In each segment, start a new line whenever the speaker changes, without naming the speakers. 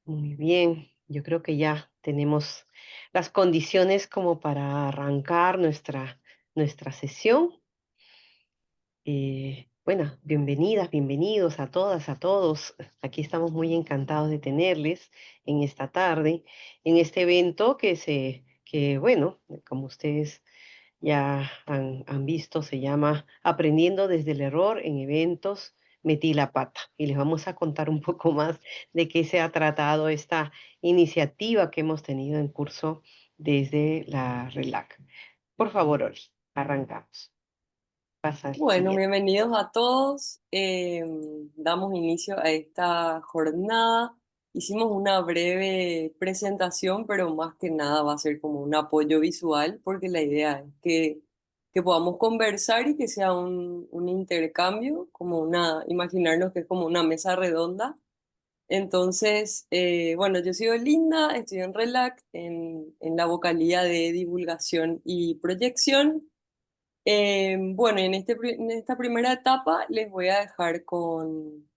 Muy bien, yo creo que ya tenemos las condiciones como para arrancar nuestra sesión. Bueno, bienvenidas, bienvenidos a todas, a todos. Aquí estamos muy encantados de tenerles en esta tarde, en este evento bueno, como ustedes ya han visto, se llama Aprendiendo desde el error en eventos, metí la pata. Y les vamos a contar un poco más de qué se ha tratado esta iniciativa que hemos tenido en curso desde la RELAC. Por favor, Oli, arrancamos. Pasa al
Bueno,
siguiente.
bienvenidos a todos. Damos inicio a esta jornada. Hicimos una breve presentación, pero más que nada va a ser como un apoyo visual, porque la idea es que podamos conversar y que sea un intercambio, imaginarnos que es como una mesa redonda. Entonces, bueno, yo soy Linda, estoy en RELAC, en la vocalía de divulgación y proyección. Bueno, en esta primera etapa les voy a dejar con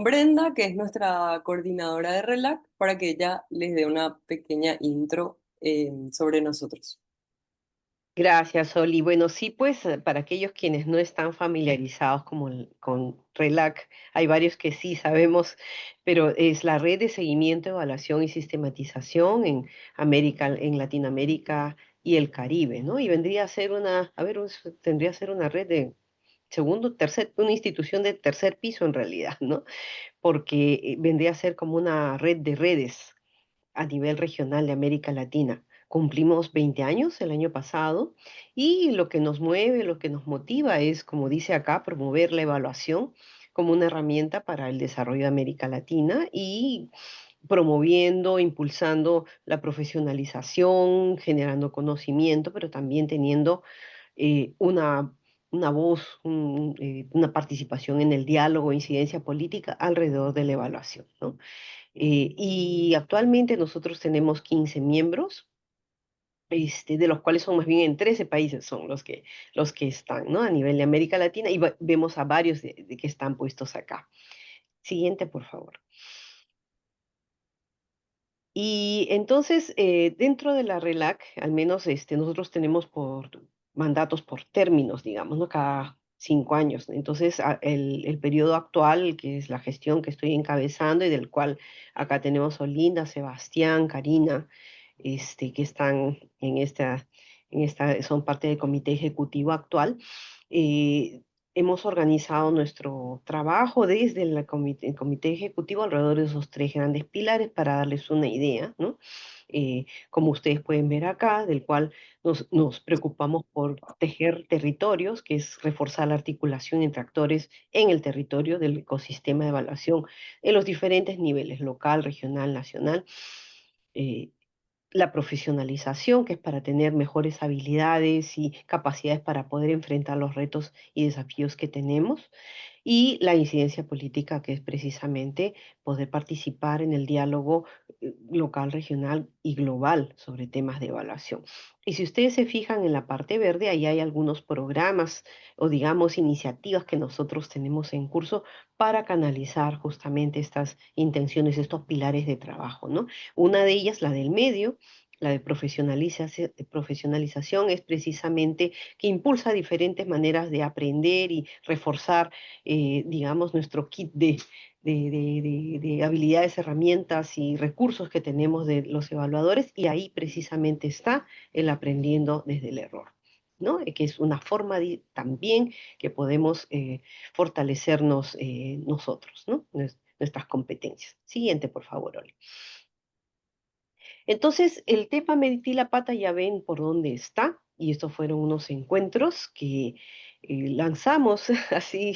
Brenda, que es nuestra coordinadora de RELAC, para que ella les dé una pequeña intro sobre nosotros.
Gracias, Oli. Bueno, sí, pues para aquellos quienes no están familiarizados con RELAC, hay varios que sí sabemos, pero es la red de seguimiento, evaluación y sistematización en Latinoamérica y el Caribe, ¿no? Y vendría a ser tendría a ser una red de segundo, tercer, una institución de tercer piso en realidad, ¿no? Porque vendría a ser como una red de redes a nivel regional de América Latina. Cumplimos 20 años el año pasado y lo que nos mueve, lo que nos motiva es, como dice acá, promover la evaluación como una herramienta para el desarrollo de América Latina y promoviendo, impulsando la profesionalización, generando conocimiento, pero también teniendo una voz, una participación en el diálogo, incidencia política alrededor de la evaluación, ¿no? Y actualmente nosotros tenemos 15 miembros, de los cuales son más bien en 13 países son los que están, ¿no? A nivel de América Latina y vemos a varios de que están puestos acá. Siguiente, por favor. Y entonces, dentro de la RELAC, al menos nosotros tenemos por mandatos por términos, digamos, ¿no? Cada 5 años. Entonces, el periodo actual, que es la gestión que estoy encabezando y del cual acá tenemos a Olinda, Sebastián, Karina, que están son parte del comité ejecutivo actual. eh, Hemos organizado nuestro trabajo desde el comité ejecutivo alrededor de esos tres grandes pilares para darles una idea, ¿no? Como ustedes pueden ver acá, del cual nos preocupamos por tejer territorios, que es reforzar la articulación entre actores en el territorio del ecosistema de evaluación en los diferentes niveles, local, regional, nacional. eh, la profesionalización, que es para tener mejores habilidades y capacidades para poder enfrentar los retos y desafíos que tenemos, y la incidencia política, que es precisamente poder participar en el diálogo local, regional y global sobre temas de evaluación. Y si ustedes se fijan en la parte verde, ahí hay algunos programas o digamos iniciativas que nosotros tenemos en curso para canalizar justamente estas intenciones, estos pilares de trabajo, ¿no? Una de ellas, la del medio, la de profesionalización, es precisamente que impulsa diferentes maneras de aprender y reforzar, digamos, nuestro kit de habilidades, herramientas y recursos que tenemos de los evaluadores, y ahí precisamente está el aprendiendo desde el error, ¿no? Que es una forma también que podemos fortalecernos nosotros, ¿no? Nuestras competencias. Siguiente, por favor, Oli. Entonces, el tema Metí la pata ya ven por dónde está, y estos fueron unos encuentros que lanzamos así,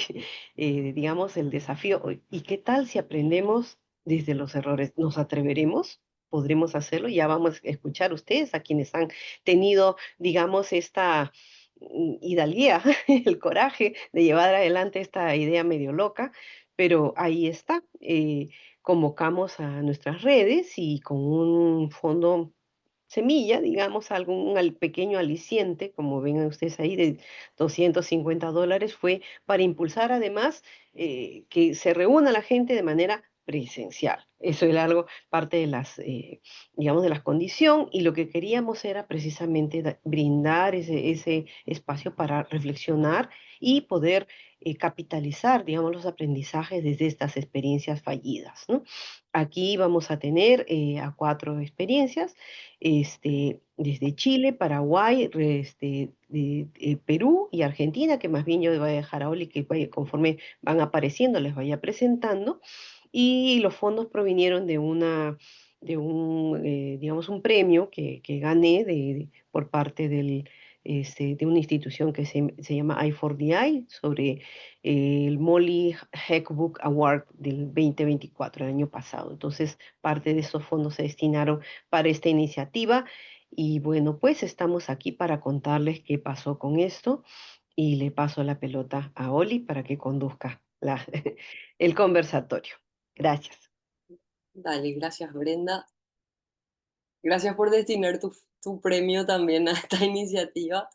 digamos, el desafío. ¿Y qué tal si aprendemos desde los errores? ¿Nos atreveremos? ¿Podremos hacerlo? Ya vamos a escuchar ustedes a quienes han tenido, digamos, esta hidalguía, el coraje de llevar adelante esta idea medio loca, pero ahí está. Convocamos a nuestras redes y con un fondo semilla, digamos, pequeño aliciente, como ven ustedes ahí, de $250, fue para impulsar además que se reúna la gente de manera presencial. Eso era algo, parte de las, digamos, de las condiciones, y lo que queríamos era precisamente brindar ese espacio para reflexionar y poder capitalizar, digamos, los aprendizajes desde estas experiencias fallidas, ¿no? Aquí vamos a tener a 4 experiencias, desde Chile, Paraguay, Perú y Argentina, que más bien yo voy a dejar a Oli que conforme van apareciendo les vaya presentando. Y los fondos provinieron digamos, un premio que gané por parte de una institución que se llama I4DI, sobre el Molly Heck Book Award del 2024, el año pasado. Entonces, parte de esos fondos se destinaron para esta iniciativa. Y bueno, pues estamos aquí para contarles qué pasó con esto, y le paso la pelota a Oli para que conduzca el conversatorio. Gracias.
Dale, gracias Brenda. Gracias por destinar tu premio también a esta iniciativa.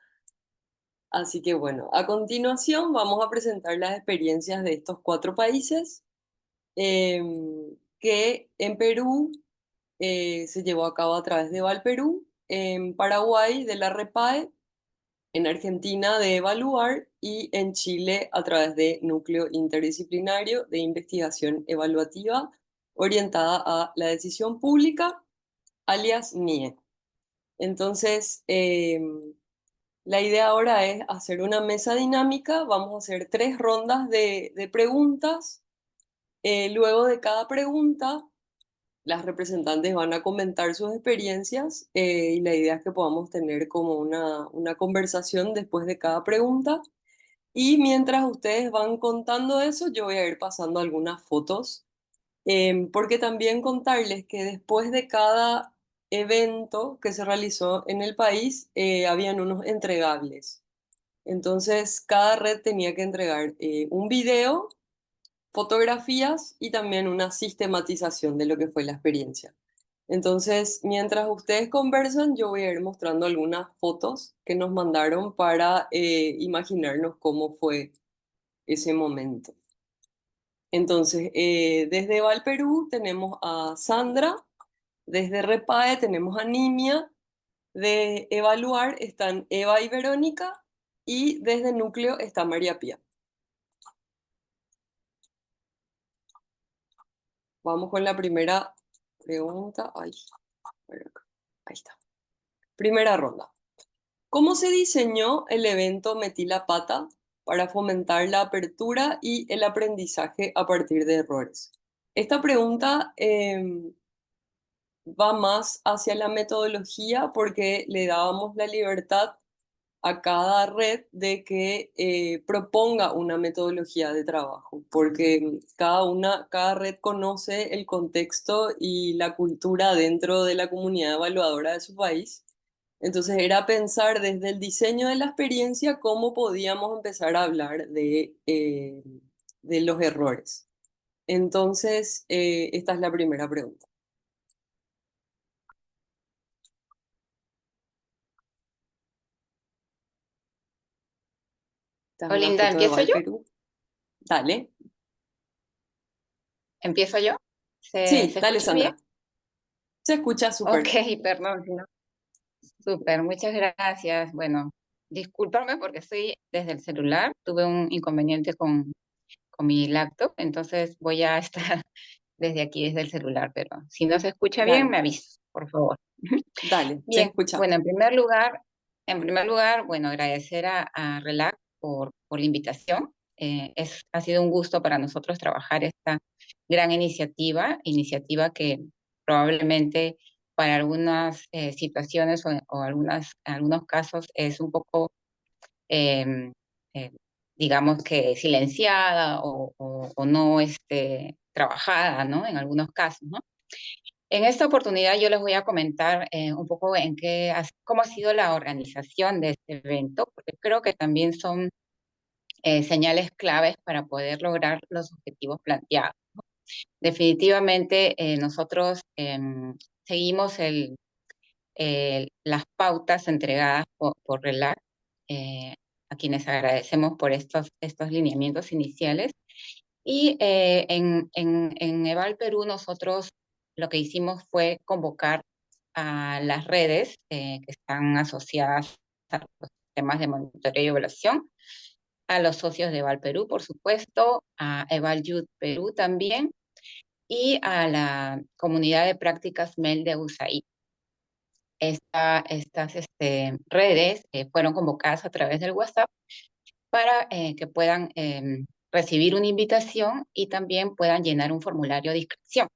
Así que bueno, a continuación vamos a presentar las experiencias de estos 4 países, que en Perú se llevó a cabo a través de Valperú, en Paraguay de la REPAE, en Argentina de Evaluar y en Chile a través de Núcleo Interdisciplinario de Investigación Evaluativa orientada a la decisión pública, alias NIE. Entonces, la idea ahora es hacer una mesa dinámica. Vamos a hacer 3 rondas de preguntas. Luego de cada pregunta, las representantes van a comentar sus experiencias, y la idea es que podamos tener como una conversación después de cada pregunta. Y mientras ustedes van contando eso, yo voy a ir pasando algunas fotos, porque también contarles que después de cada evento que se realizó en el país, habían unos entregables. Entonces, cada red tenía que entregar un video, fotografías y también una sistematización de lo que fue la experiencia. Entonces, mientras ustedes conversan, yo voy a ir mostrando algunas fotos que nos mandaron para imaginarnos cómo fue ese momento. Entonces, desde Valperú tenemos a Sandra, desde Repae tenemos a Nimia, de Evaluar están Eva y Verónica, y desde Núcleo está María Pía. Vamos con la primera pregunta. Ay, a ver acá. Ahí está. Primera ronda. ¿Cómo se diseñó el evento Metí la Pata para fomentar la apertura y el aprendizaje a partir de errores? Esta pregunta va más hacia la metodología, porque le dábamos la libertad a cada red de que proponga una metodología de trabajo, porque cada red conoce el contexto y la cultura dentro de la comunidad evaluadora de su país. Entonces era pensar desde el diseño de la experiencia cómo podíamos empezar a hablar de los errores. Entonces, esta es la primera pregunta. Esta es una
Olinda,
foto de
¿empiezo
Val
yo?
Perú. Dale.
¿Empiezo yo?
Sí,
¿Se
dale,
escucha bien?
Sandra. Se escucha
Ok,
súper.
perdón, si no. Súper, muchas gracias. Bueno, discúlpame porque estoy desde el celular. Tuve un inconveniente con mi laptop, entonces voy a estar desde aquí, desde el celular, pero si no se escucha bien,
Dale,
me avisas, por favor.
dale, se
Bien,
escucha.
bueno, en primer lugar, bueno, agradecer a RELAC por la invitación. Ha sido un gusto para nosotros trabajar esta gran iniciativa que probablemente para algunas situaciones o algunos casos es un poco, eh, eh, digamos que silenciada o no trabajada, ¿no? En algunos casos, ¿no? En esta oportunidad yo les voy a comentar un poco cómo ha sido la organización de este evento, porque creo que también son señales claves para poder lograr los objetivos planteados. Definitivamente nosotros seguimos las pautas entregadas por RELAC, a quienes agradecemos por estos lineamientos iniciales. Y en Eval Perú nosotros lo que hicimos fue convocar a las redes que están asociadas a los temas de monitoreo y evaluación, a los socios de Eval Perú, por supuesto, a Eval Youth Perú también, y a la comunidad de prácticas MEL de USAID. Estas redes fueron convocadas a través del WhatsApp para que puedan recibir una invitación y también puedan llenar un formulario de inscripción.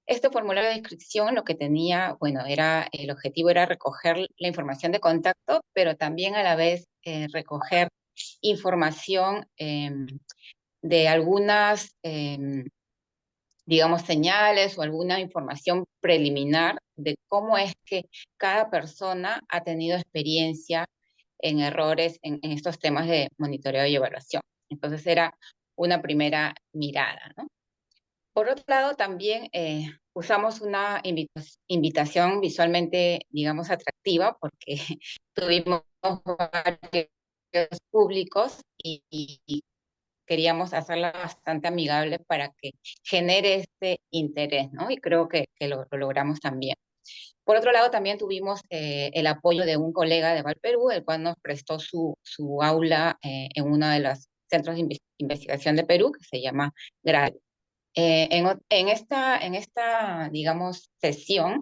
Este formulario de inscripción lo que tenía, bueno, el objetivo era recoger la información de contacto, pero también a la vez recoger información de algunas, digamos, señales o alguna información preliminar de cómo es que cada persona ha tenido experiencia en errores en estos temas de monitoreo y evaluación. Entonces era una primera mirada, ¿no? Por otro lado, también usamos una invitación visualmente, digamos, atractiva porque tuvimos varios públicos y queríamos hacerla bastante amigable para que genere este interés, ¿no? Y creo que lo logramos también. Por otro lado, también tuvimos el apoyo de un colega de Valperú, el cual nos prestó su aula en uno de los centros de investigación de Perú, que se llama GRAL. En esta, digamos, sesión,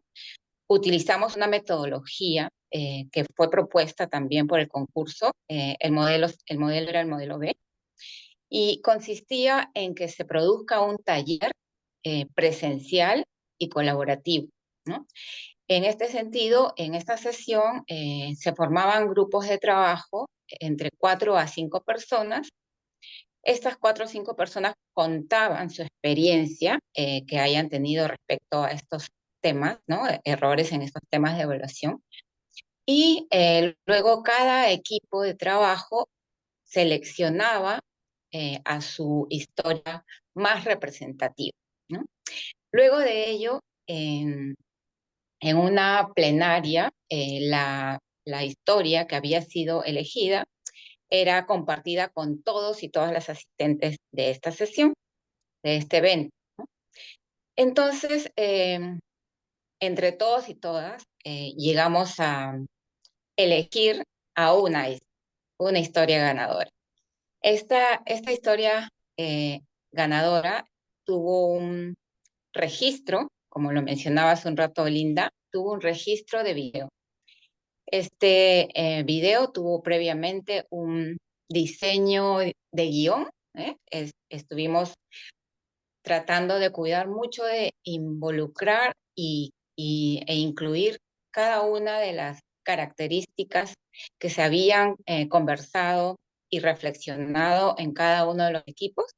utilizamos una metodología que fue propuesta también por el concurso. El modelo era el modelo B, y consistía en que se produzca un taller presencial y colaborativo, ¿no? En este sentido, en esta sesión se formaban grupos de trabajo entre 4 a 5 personas. Estas 4 o 5 personas contaban su experiencia que hayan tenido respecto a estos temas, ¿no? Errores en estos temas de evaluación. Y luego cada equipo de trabajo seleccionaba a su historia más representativa, ¿no? Luego de ello, en una plenaria, la historia que había sido elegida era compartida con todos y todas las asistentes de esta sesión, de este evento, ¿no? Entonces, entre todos y todas, llegamos a elegir a una historia ganadora. Esta historia ganadora tuvo un registro, como lo mencionaba hace un rato Linda, tuvo un registro de video. Este video tuvo previamente un diseño de guión. Estuvimos tratando de cuidar mucho de involucrar e incluir cada una de las características que se habían conversado y reflexionado en cada uno de los equipos.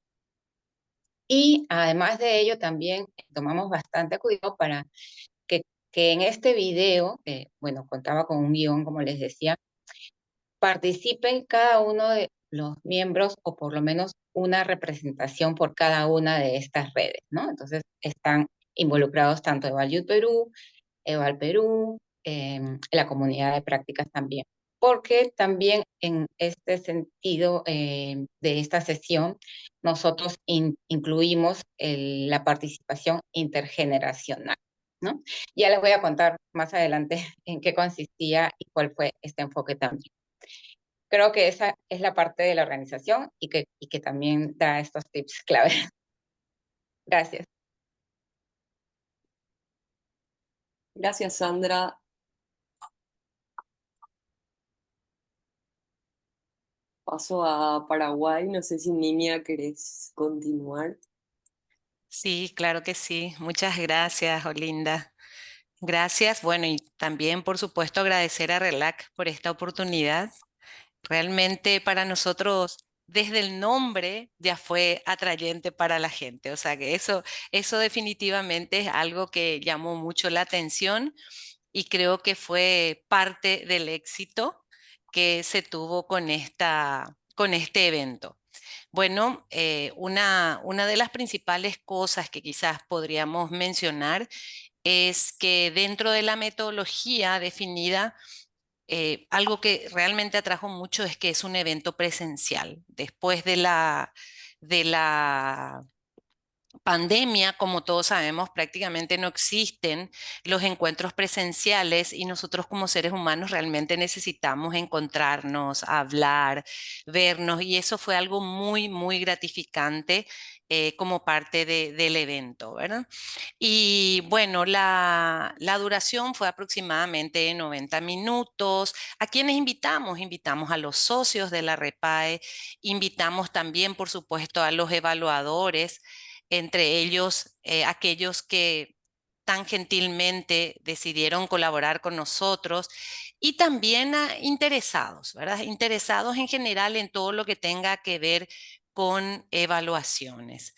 Y además de ello, también tomamos bastante cuidado para que en este video, bueno, contaba con un guión, como les decía, participen cada uno de los miembros o por lo menos una representación por cada una de estas redes, ¿no? Entonces están involucrados tanto Eval Youth Perú, Eval Perú, la comunidad de prácticas también. Porque también en este sentido de esta sesión, nosotros incluimos la participación intergeneracional, ¿no? Ya les voy a contar más adelante en qué consistía y cuál fue este enfoque también. Creo que esa es la parte de la organización y que también da estos tips clave. Gracias.
Gracias, Sandra. Paso a Paraguay. No sé si Ninia querés continuar.
Sí, claro que sí. Muchas gracias, Olinda. Gracias. Bueno, y también, por supuesto, agradecer a RELAC por esta oportunidad. Realmente para nosotros, desde el nombre, ya fue atrayente para la gente. O sea que eso definitivamente es algo que llamó mucho la atención y creo que fue parte del éxito que se tuvo con este evento. Bueno, una de las principales cosas que quizás podríamos mencionar es que dentro de la metodología definida, algo que realmente atrajo mucho es que es un evento presencial. Después de la pandemia, como todos sabemos, prácticamente no existen los encuentros presenciales y nosotros como seres humanos realmente necesitamos encontrarnos, hablar, vernos y eso fue algo muy, muy gratificante como parte del evento, ¿verdad? Y bueno, la duración fue aproximadamente 90 minutos. ¿A quiénes invitamos? Invitamos a los socios de la REPAE, invitamos también, por supuesto, a los evaluadores, entre ellos aquellos que tan gentilmente decidieron colaborar con nosotros y también a interesados, ¿verdad? Interesados en general en todo lo que tenga que ver con evaluaciones.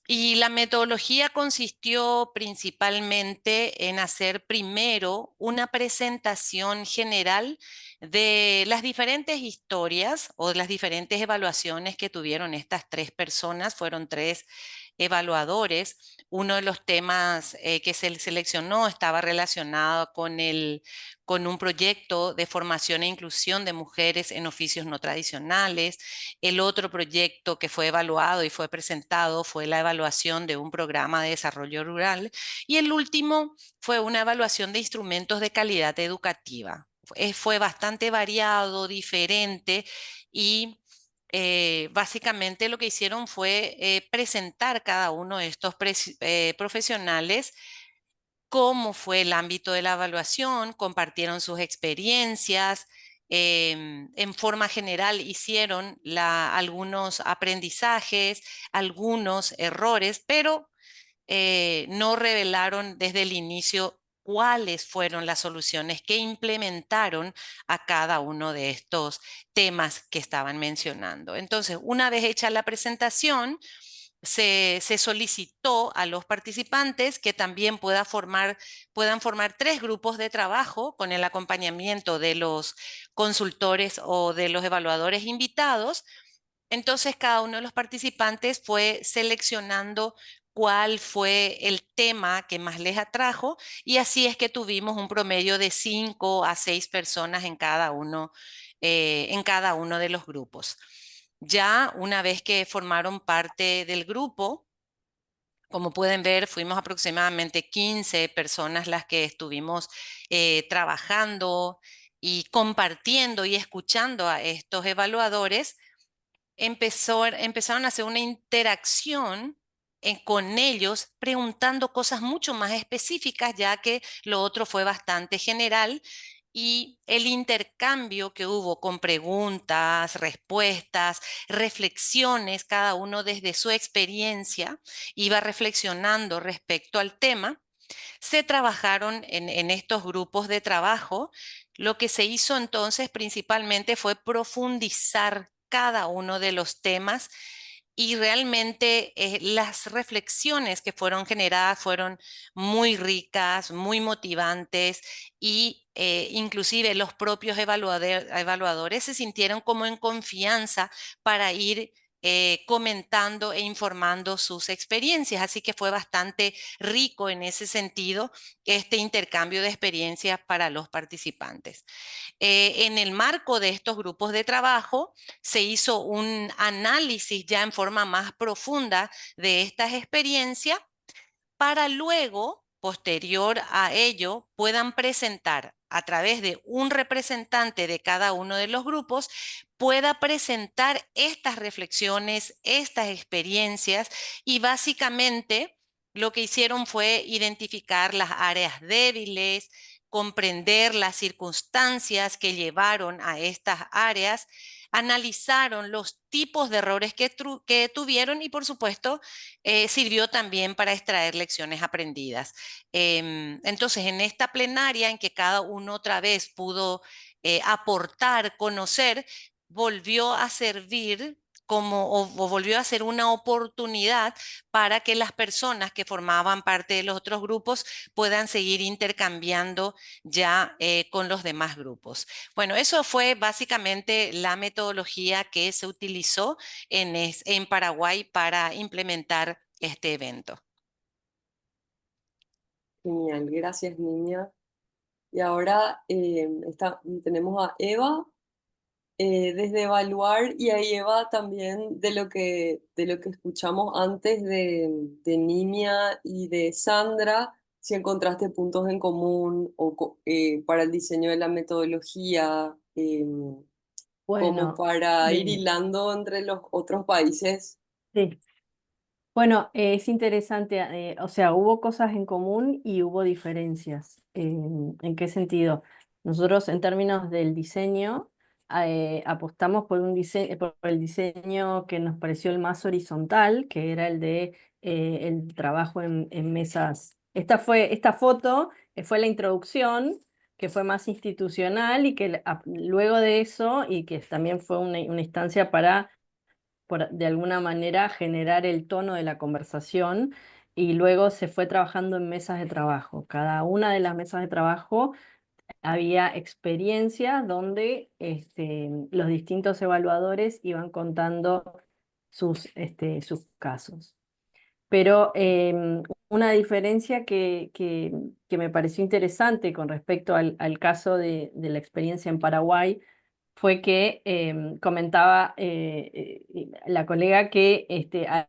Y la metodología consistió principalmente en hacer primero una presentación general de las diferentes historias o de las diferentes evaluaciones que tuvieron estas tres personas. Fueron tres evaluadores. Uno de los temas que se seleccionó estaba relacionado con un proyecto de formación e inclusión de mujeres en oficios no tradicionales. El otro proyecto que fue evaluado y fue presentado fue la evaluación de un programa de desarrollo rural. Y el último fue una evaluación de instrumentos de calidad educativa. Fue bastante variado, diferente y básicamente lo que hicieron fue presentar cada uno de estos profesionales cómo fue el ámbito de la evaluación, compartieron sus experiencias, en forma general hicieron algunos aprendizajes, algunos errores, pero no revelaron desde el inicio cuáles fueron las soluciones que implementaron a cada uno de estos temas que estaban mencionando. Entonces, una vez hecha la presentación, se solicitó a los participantes que también puedan formar tres grupos de trabajo con el acompañamiento de los consultores o de los evaluadores invitados. Entonces, cada uno de los participantes fue seleccionando cuál fue el tema que más les atrajo y así es que tuvimos un promedio de 5 a 6 personas en cada uno de los grupos. Ya una vez que formaron parte del grupo, como pueden ver, fuimos aproximadamente 15 personas las que estuvimos trabajando y compartiendo y escuchando a estos evaluadores. Empezaron a hacer una interacción con ellos, preguntando cosas mucho más específicas, ya que lo otro fue bastante general. Y el intercambio que hubo con preguntas, respuestas, reflexiones, cada uno desde su experiencia iba reflexionando respecto al tema, se trabajaron en estos grupos de trabajo. Lo que se hizo entonces principalmente fue profundizar cada uno de los temas y realmente las reflexiones que fueron generadas fueron muy ricas, muy motivantes y inclusive los propios evaluadores se sintieron como en confianza para ir comentando e informando sus experiencias. Así que fue bastante rico en ese sentido este intercambio de experiencias para los participantes. En el marco de estos grupos de trabajo se hizo un análisis ya en forma más profunda de estas experiencias para luego, posterior a ello, puedan presentar a través de un representante de cada uno de los grupos, pueda presentar estas reflexiones, estas experiencias y básicamente lo que hicieron fue identificar las áreas débiles, comprender las circunstancias que llevaron a estas áreas, analizaron los tipos de errores que tuvieron y por supuesto sirvió también para extraer lecciones aprendidas. Entonces, en esta plenaria en que cada uno otra vez pudo aportar, conocer, volvió a servir o volvió a ser una oportunidad para que las personas que formaban parte de los otros grupos puedan seguir intercambiando ya con los demás grupos. Bueno, eso fue básicamente la metodología que se utilizó en Paraguay para implementar este evento.
Genial, gracias, niña. Y ahora tenemos a Eva. desde evaluar y ahí Eva también de lo que escuchamos antes de Nimia y de Sandra, si encontraste puntos en común o para el diseño de la metodología, como
Bueno,
para ir
bien,
hilando entre los otros países.
sí. Bueno, es interesante, o sea, hubo cosas en común y hubo diferencias. ¿En qué sentido? Nosotros en términos del diseño, apostamos por por el diseño que nos pareció el más horizontal, que era el de el trabajo en mesas. Esta foto fue la introducción, que fue más institucional y que luego de eso, y que también fue una instancia para de alguna manera generar el tono de la conversación y luego se fue trabajando en mesas de trabajo. Cada una de las mesas de trabajo había experiencias donde los distintos evaluadores iban contando sus casos. Pero una diferencia que me pareció interesante con respecto al caso de la experiencia en Paraguay fue que comentaba la colega que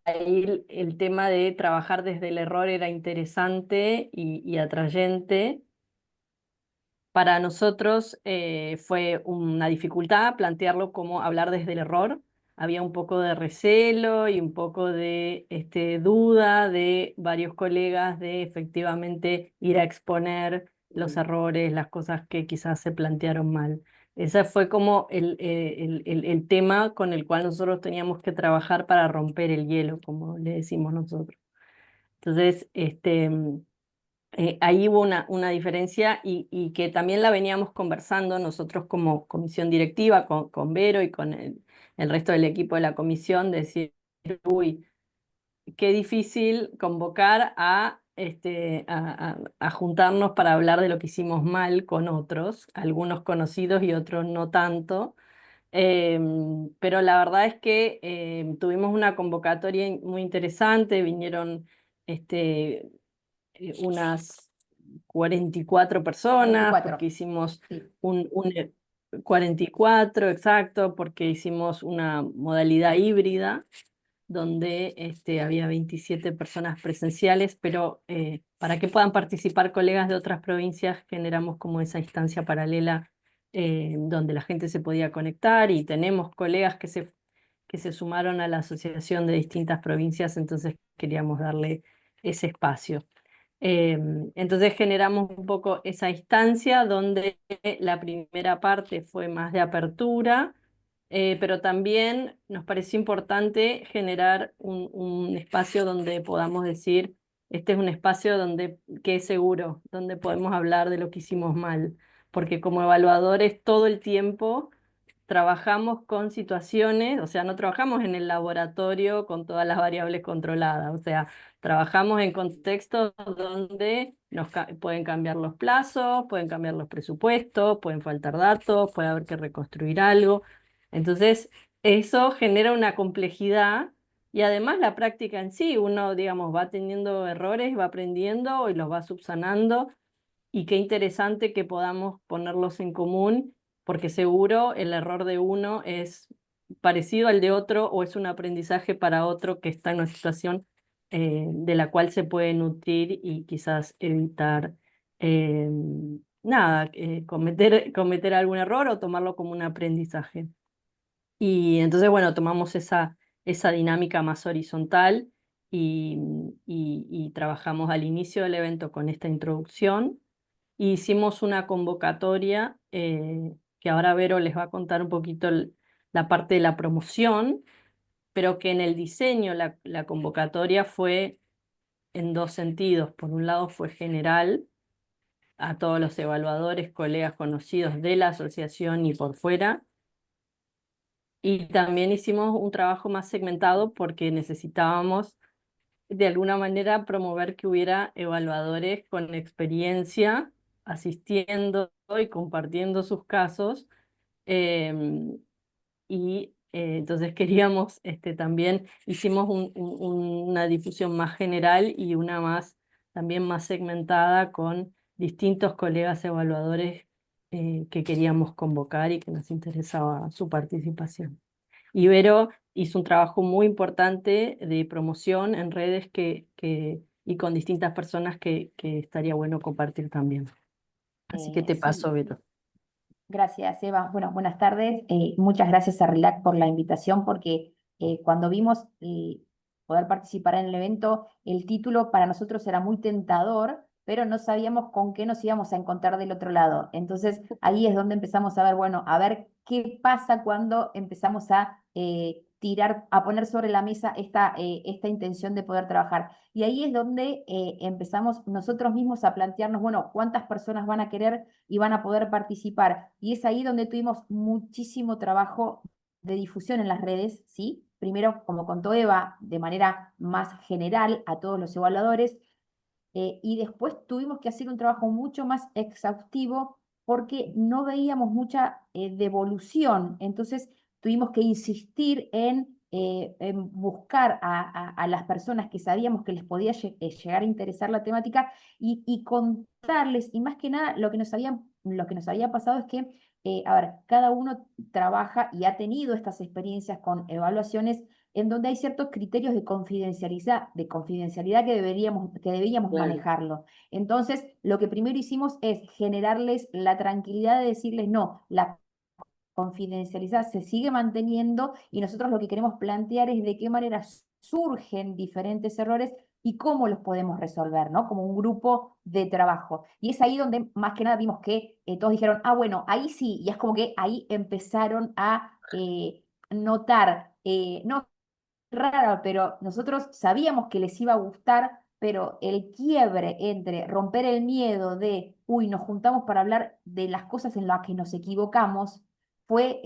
ahí el tema de trabajar desde el error era interesante y atrayente. Para nosotros fue una dificultad plantearlo como hablar desde el error. Había un poco de recelo y un poco de duda de varios colegas de efectivamente ir a exponer los errores, las cosas que quizás se plantearon mal. Ese fue como el tema con el cual nosotros teníamos que trabajar para romper el hielo, como le decimos nosotros. Entonces, ahí hubo una diferencia y que también la veníamos conversando nosotros como comisión directiva, con Vero y con el resto del equipo de la comisión, decir, uy, qué difícil convocar a juntarnos para hablar de lo que hicimos mal con otros, algunos conocidos y otros no tanto. Pero la verdad es que tuvimos una convocatoria muy interesante, vinieron unas 44 personas,
44.
porque hicimos
Sí.
44, exacto, porque hicimos una modalidad híbrida donde había 27 personas presenciales, pero para que puedan participar colegas de otras provincias generamos como esa instancia paralela donde la gente se podía conectar y tenemos colegas que se sumaron a la asociación de distintas provincias, entonces queríamos darle ese espacio. Entonces generamos un poco esa instancia donde la primera parte fue más de apertura, pero también nos pareció importante generar un espacio donde podamos decir, este es un espacio que es seguro, donde podemos hablar de lo que hicimos mal, porque como evaluadores todo el tiempo trabajamos con situaciones, o sea, no trabajamos en el laboratorio con todas las variables controladas, o sea, trabajamos en contextos donde pueden cambiar los plazos, pueden cambiar los presupuestos, pueden faltar datos, puede haber que reconstruir algo. Entonces, eso genera una complejidad y además la práctica en sí, uno, digamos, va teniendo errores, va aprendiendo y los va subsanando y qué interesante que podamos ponerlos en común, porque seguro el error de uno es parecido al de otro o es un aprendizaje para otro que está en una situación de la cual se puede nutrir y quizás evitar eh, nada, cometer algún error o tomarlo como un aprendizaje. Y entonces, bueno, tomamos esa dinámica más horizontal y, y trabajamos al inicio del evento con esta introducción. Hicimos una convocatoria que ahora Vero les va a contar un poquito la parte de la promoción, pero que en el diseño la convocatoria fue en dos sentidos. Por un lado fue general a todos los evaluadores, colegas conocidos de la asociación y por fuera. Y también hicimos un trabajo más segmentado porque necesitábamos de alguna manera promover que hubiera evaluadores con experiencia asistiendo y compartiendo sus casos. Entonces queríamos, también hicimos una difusión más general y una también más segmentada con distintos colegas evaluadores que queríamos convocar y que nos interesaba su participación. Ibero hizo un trabajo muy importante de promoción en redes y con distintas personas que estaría bueno compartir también. Así que te paso,
Sí,
Vero.
gracias, Eva. Bueno, buenas tardes. Muchas gracias a RELAC por la invitación, porque cuando vimos poder participar en el evento, el título para nosotros era muy tentador, pero no sabíamos con qué nos íbamos a encontrar del otro lado. Entonces, ahí es donde empezamos a ver, bueno, a ver qué pasa cuando empezamos a tirar, a poner sobre la mesa esta intención de poder trabajar. Y ahí es donde empezamos nosotros mismos a plantearnos, bueno, ¿cuántas personas van a querer y van a poder participar? Y es ahí donde tuvimos muchísimo trabajo de difusión en las redes, ¿sí? Primero, como contó Eva, de manera más general a todos los evaluadores, y después tuvimos que hacer un trabajo mucho más exhaustivo porque no veíamos mucha devolución. Entonces tuvimos que insistir en buscar a las personas que sabíamos que les podía llegar a interesar la temática y contarles, y más que nada lo que nos había pasado es que, a ver, cada uno trabaja y ha tenido estas experiencias con evaluaciones en donde hay ciertos criterios de confidencialidad que debíamos
Claro,
manejarlo. Entonces, lo que primero hicimos es generarles la tranquilidad de decirles, no, la confidencialidad se sigue manteniendo y nosotros lo que queremos plantear es de qué manera surgen diferentes errores y cómo los podemos resolver, ¿no? Como un grupo de trabajo. Y es ahí donde más que nada vimos que todos dijeron, ah, bueno, ahí sí, y es como que ahí empezaron a notar, no raro, pero nosotros sabíamos que les iba a gustar, pero el quiebre entre romper el miedo de, uy, nos juntamos para hablar de las cosas en las que nos equivocamos, fue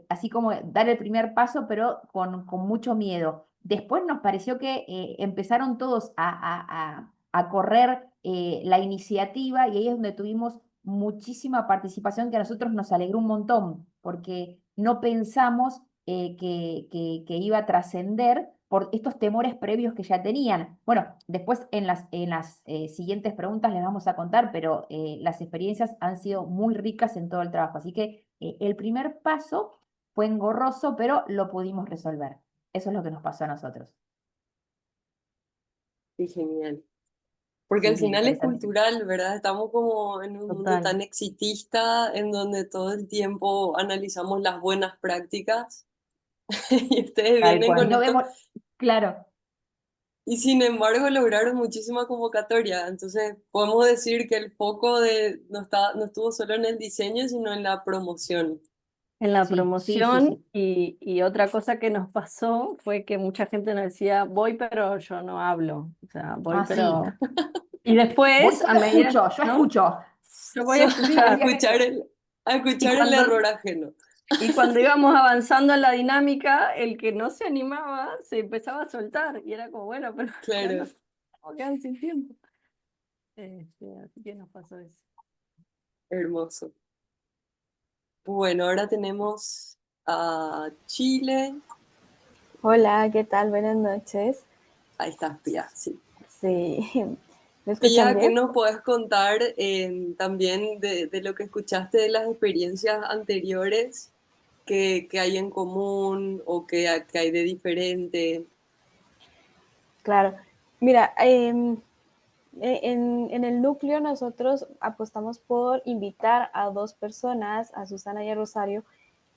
así como dar el primer paso, pero con mucho miedo. Después nos pareció que empezaron todos a correr la iniciativa y ahí es donde tuvimos muchísima participación que a nosotros nos alegró un montón, porque no pensamos que iba a trascender por estos temores previos que ya tenían. Bueno, después en las siguientes preguntas les vamos a contar, pero las experiencias han sido muy ricas en todo el trabajo. Así que el primer paso fue engorroso, pero lo pudimos resolver. Eso es lo que nos pasó a nosotros.
qué genial. Porque
Sí,
al
sí,
final es
interesantísimo.
cultural, ¿verdad? Estamos como en un mundo
Total.
tan exitista en donde todo el tiempo analizamos las buenas prácticas y ustedes
Tal
vienen
cual. Y
con
no
esto
vemos, claro.
y sin embargo lograron muchísima convocatoria. Entonces podemos decir que el foco no estuvo solo en el diseño, sino en la promoción.
En la
Sí, sí, sí,
promoción
sí.
y otra cosa que nos pasó fue que mucha gente nos decía, voy pero yo no hablo, o sea, voy
Ah, sí.
pero... Y
Voy,
después, a
solo
medida,
escucho, yo
¿no?
escucho.
Yo voy a
So-
Sí,
a
escuchar.
decía
escuchar
eso.
a
Y
escuchar el
cuando,
error ajeno.
y cuando íbamos avanzando en la dinámica, el que no se animaba se empezaba a soltar y era como, bueno, pero ya
Claro,
no quedan sin tiempo. Así que nos pasó eso.
hermoso. Bueno, ahora tenemos a Chile.
Hola, ¿qué tal? Buenas noches.
Ahí está, Pia, sí.
Sí, ¿me escuchan
Pia, ¿qué
bien?
nos puedes contar también de lo que escuchaste de las experiencias anteriores que hay en común o que hay de diferente?
Claro. Mira, en el núcleo nosotros apostamos por invitar a dos personas, a Susana y a Rosario,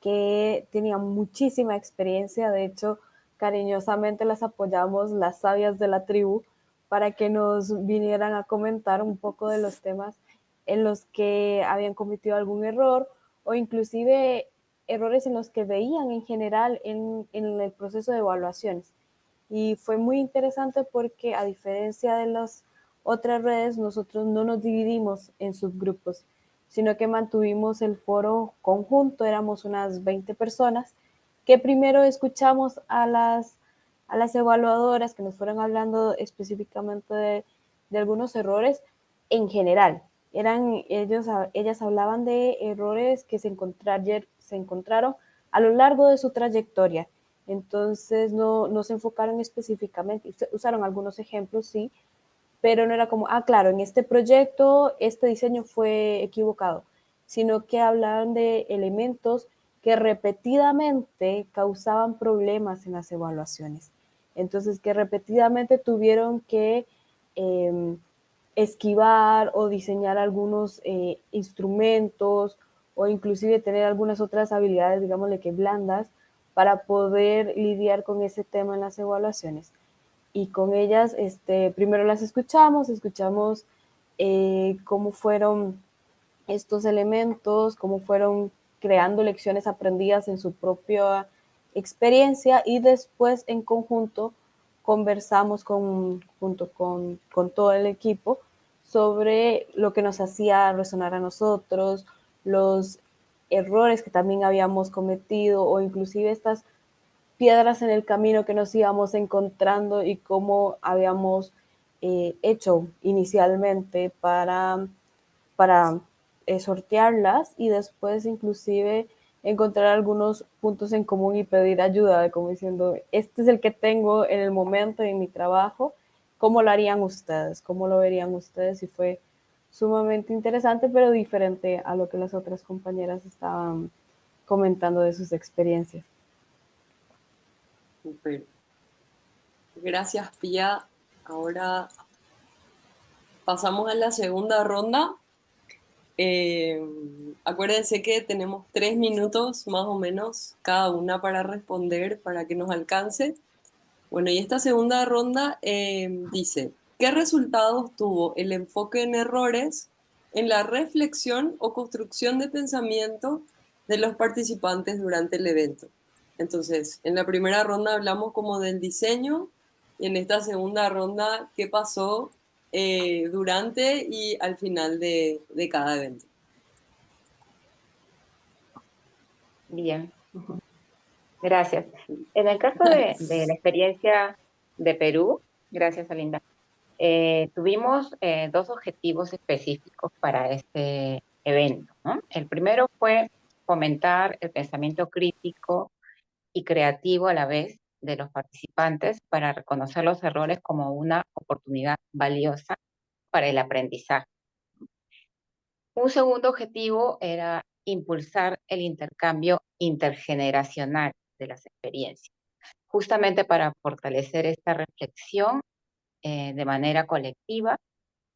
que tenían muchísima experiencia. De hecho, cariñosamente las apoyamos las sabias de la tribu para que nos vinieran a comentar un poco de los temas en los que habían cometido algún error o inclusive errores en los que veían en general en el proceso de evaluaciones. Y fue muy interesante porque a diferencia de las otras redes, nosotros no nos dividimos en subgrupos, sino que mantuvimos el foro conjunto, éramos unas 20 personas, que primero escuchamos a las evaluadoras que nos fueron hablando específicamente de algunos errores en general. Ellas hablaban de errores que se encontraron a lo largo de su trayectoria. Entonces no se enfocaron específicamente, usaron algunos ejemplos, sí, pero no era como, ah, claro, en este proyecto este diseño fue equivocado, sino que hablaban de elementos que repetidamente causaban problemas en las evaluaciones. Entonces, que repetidamente tuvieron que esquivar o diseñar algunos instrumentos o inclusive tener algunas otras habilidades, digámosle que blandas, para poder lidiar con ese tema en las evaluaciones. Y con ellas, primero las escuchamos cómo fueron estos elementos, cómo fueron creando lecciones aprendidas en su propia experiencia y después en conjunto conversamos junto con todo el equipo sobre lo que nos hacía resonar a nosotros, los errores que también habíamos cometido o inclusive estas piedras en el camino que nos íbamos encontrando y cómo habíamos hecho inicialmente para sortearlas y después inclusive encontrar algunos puntos en común y pedir ayuda, de como diciendo, este es el que tengo en el momento en mi trabajo, ¿cómo lo harían ustedes? ¿Cómo lo verían ustedes? Y fue sumamente interesante, pero diferente a lo que las otras compañeras estaban comentando de sus experiencias.
Super. Gracias, Pía. Ahora pasamos a la segunda ronda. Acuérdense que tenemos 3 minutos más o menos cada una para responder para que nos alcance. Bueno, y esta segunda ronda dice, ¿qué resultados tuvo el enfoque en errores en la reflexión o construcción de pensamiento de los participantes durante el evento? Entonces, en la primera ronda hablamos como del diseño y en esta segunda ronda, ¿qué pasó durante y al final de cada evento?
Bien, gracias. En el caso de la experiencia de Perú, gracias, Alinda, tuvimos dos objetivos específicos para este evento, ¿no? El primero fue fomentar el pensamiento crítico y creativo a la vez de los participantes para reconocer los errores como una oportunidad valiosa para el aprendizaje. Un segundo objetivo era impulsar el intercambio intergeneracional de las experiencias, justamente para fortalecer esta reflexión de manera colectiva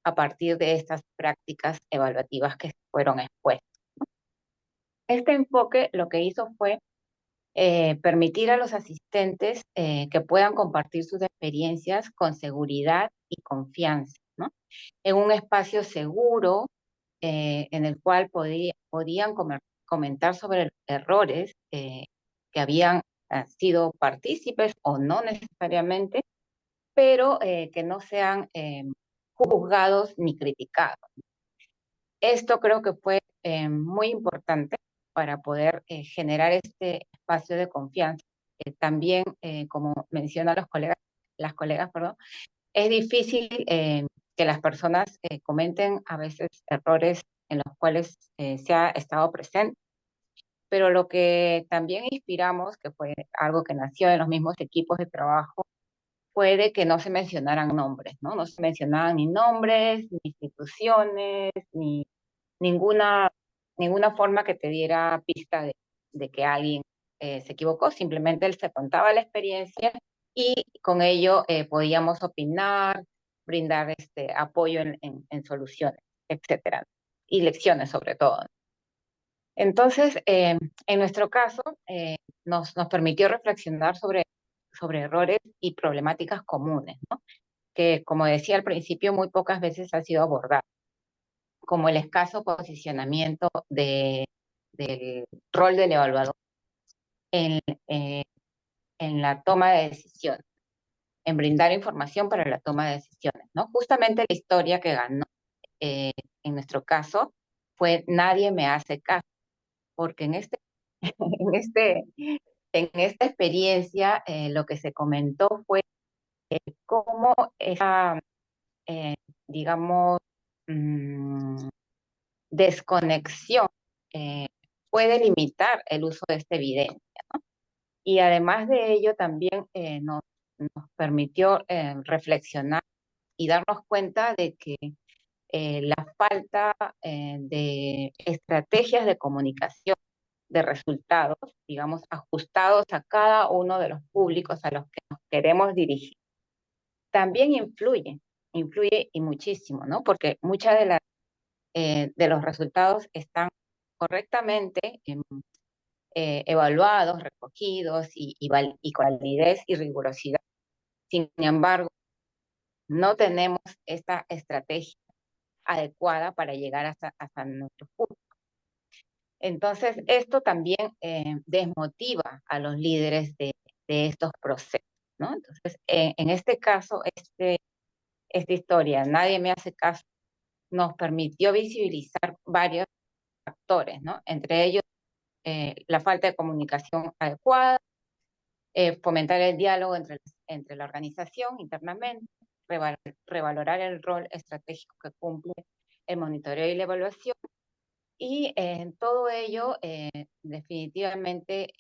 a partir de estas prácticas evaluativas que fueron expuestas. Este enfoque lo que hizo fue permitir a los asistentes que puedan compartir sus experiencias con seguridad y confianza, ¿no? En un espacio seguro en el cual podían comentar sobre errores que habían sido partícipes o no necesariamente, pero que no sean juzgados ni criticados. Esto creo que fue muy importante para poder generar este espacio de confianza. También, como mencionan las colegas, perdón, es difícil que las personas comenten a veces errores en los cuales se ha estado presente, pero lo que también inspiramos, que fue algo que nació en los mismos equipos de trabajo, fue de que no se mencionaran nombres, ¿no? No se mencionaban ni nombres, ni instituciones, ni ninguna, ninguna forma que te diera pista de que alguien se equivocó, simplemente él se contaba la experiencia y con ello podíamos opinar, brindar apoyo en soluciones, etcétera, y lecciones sobre todo. Entonces, en nuestro caso, nos permitió reflexionar sobre errores y problemáticas comunes, ¿no? Que, como decía al principio, muy pocas veces ha sido abordado, como el escaso posicionamiento del rol del evaluador en, eh, en la toma de decisiones, en brindar información para la toma de decisiones, ¿no? Justamente la historia que ganó en nuestro caso fue Nadie me hace caso, porque en, este, en esta experiencia lo que se comentó fue cómo esa, digamos, desconexión puede limitar el uso de esta evidencia, ¿no? Y además de ello también nos permitió reflexionar y darnos cuenta de que la falta de estrategias de comunicación, de resultados, digamos, ajustados a cada uno de los públicos a los que nos queremos dirigir, también influye y muchísimo, ¿no? Porque muchas de los resultados están correctamente evaluados, recogidos y con validez y rigurosidad. Sin embargo, no tenemos esta estrategia adecuada para llegar hasta nuestro público. Entonces, esto también desmotiva a los líderes de estos procesos, ¿no? Entonces, en este caso, esta historia, Nadie me hace caso, nos permitió visibilizar varios factores, ¿no? Entre ellos, la falta de comunicación adecuada, fomentar el diálogo entre la organización internamente, revalorar el rol estratégico que cumple el monitoreo y la evaluación, y todo ello definitivamente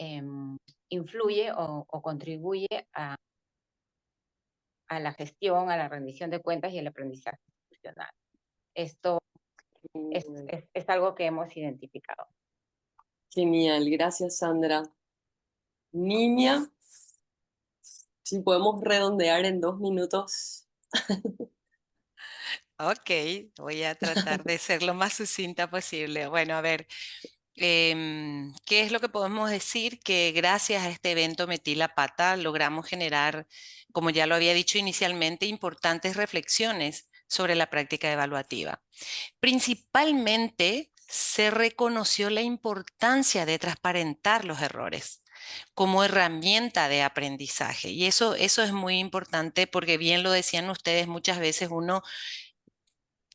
influye o contribuye a la gestión, a la rendición de cuentas y el aprendizaje institucional. Esto es algo que hemos identificado.
Genial, gracias Sandra. Niña, si podemos redondear en 2 minutos.
Ok, voy a tratar de ser lo más sucinta posible. Bueno, a ver, ¿qué es lo que podemos decir? Que gracias a este evento Metí la Pata logramos generar, como ya lo había dicho inicialmente, importantes reflexiones sobre la práctica evaluativa. Principalmente se reconoció la importancia de transparentar los errores como herramienta de aprendizaje. Y eso es muy importante porque bien lo decían ustedes, muchas veces uno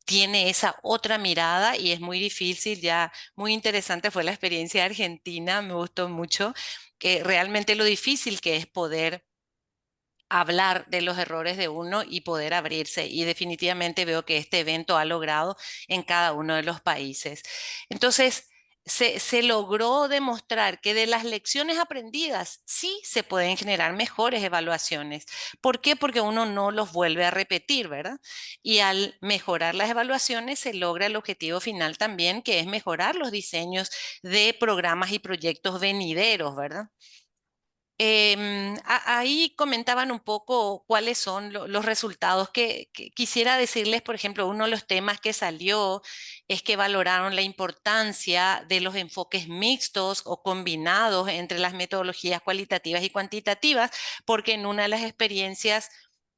tiene esa otra mirada y es muy difícil. Ya muy interesante fue la experiencia de Argentina, me gustó mucho, que realmente lo difícil que es poder hablar de los errores de uno y poder abrirse. Y definitivamente veo que este evento ha logrado en cada uno de los países. Entonces, se logró demostrar que de las lecciones aprendidas sí se pueden generar mejores evaluaciones. ¿Por qué? Porque uno no los vuelve a repetir, ¿verdad? Y al mejorar las evaluaciones se logra el objetivo final también, que es mejorar los diseños de programas y proyectos venideros, ¿verdad? Ahí comentaban un poco cuáles son los resultados que quisiera decirles. Por ejemplo, uno de los temas que salió es que valoraron la importancia de los enfoques mixtos o combinados entre las metodologías cualitativas y cuantitativas, porque en una de las experiencias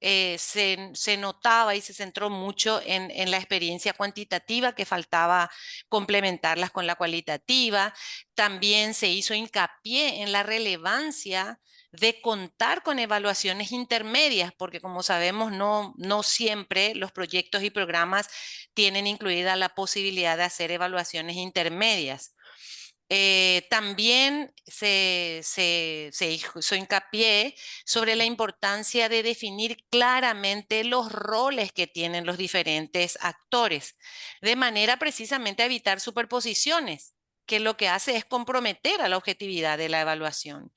se notaba y se centró mucho en la experiencia cuantitativa, que faltaba complementarlas con la cualitativa. También se hizo hincapié en la relevancia de contar con evaluaciones intermedias, porque como sabemos, no siempre los proyectos y programas tienen incluida la posibilidad de hacer evaluaciones intermedias. También se hizo hincapié sobre la importancia de definir claramente los roles que tienen los diferentes actores, de manera precisamente a evitar superposiciones, que lo que hace es comprometer a la objetividad de la evaluación.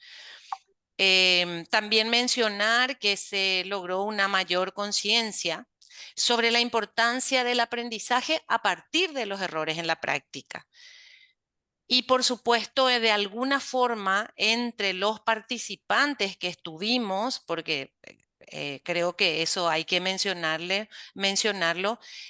También mencionar que se logró una mayor conciencia sobre la importancia del aprendizaje a partir de los errores en la práctica. Y por supuesto, de alguna forma, entre los participantes que estuvimos, porque creo que eso hay que mencionarlo,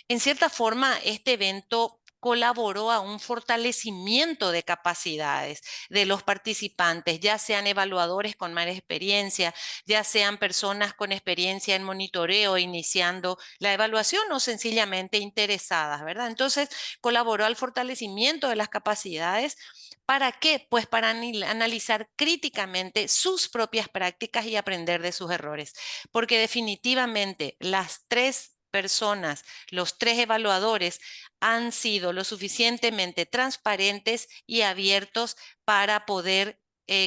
en cierta forma, este evento colaboró a un fortalecimiento de capacidades de los participantes, ya sean evaluadores con más experiencia, ya sean personas con experiencia en monitoreo iniciando la evaluación o sencillamente interesadas, ¿verdad? Entonces, colaboró al fortalecimiento de las capacidades. ¿Para qué? Pues para analizar críticamente sus propias prácticas y aprender de sus errores, porque definitivamente las 3 personas, los 3 evaluadores han sido lo suficientemente transparentes y abiertos para poder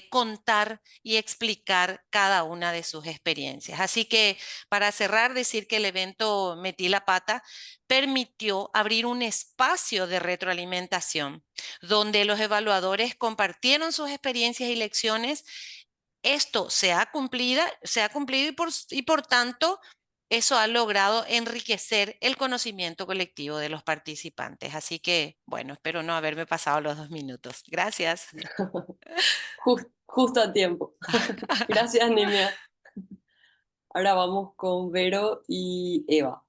contar y explicar cada una de sus experiencias. Así que para cerrar, decir que el evento Metí la Pata permitió abrir un espacio de retroalimentación donde los evaluadores compartieron sus experiencias y lecciones. Esto se ha cumplido y por tanto eso ha logrado enriquecer el conocimiento colectivo de los participantes. Así que, bueno, espero no haberme pasado los 2 minutos. Gracias.
Justo a tiempo. Gracias, Nimia. Ahora vamos con Vero y Eva.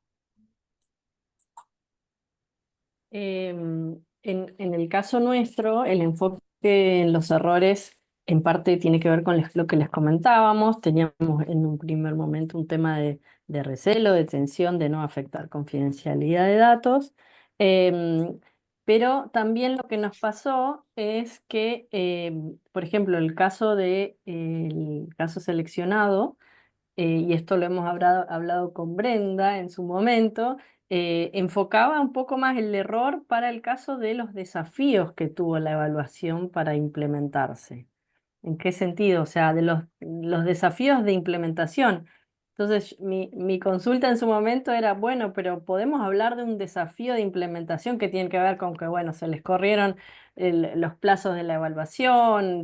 En el caso nuestro, el enfoque en los errores en parte tiene que ver con lo que les comentábamos. Teníamos en un primer momento un tema de recelo, de tensión, de no afectar confidencialidad de datos. Pero también lo que nos pasó es que, por ejemplo, el caso seleccionado, y esto lo hemos hablado con Brenda en su momento, enfocaba un poco más el error para el caso de los desafíos que tuvo la evaluación para implementarse. ¿En qué sentido? O sea, de los desafíos de implementación. Entonces, mi consulta en su momento era, bueno, pero podemos hablar de un desafío de implementación que tiene que ver con que, bueno, se les corrieron los plazos de la evaluación,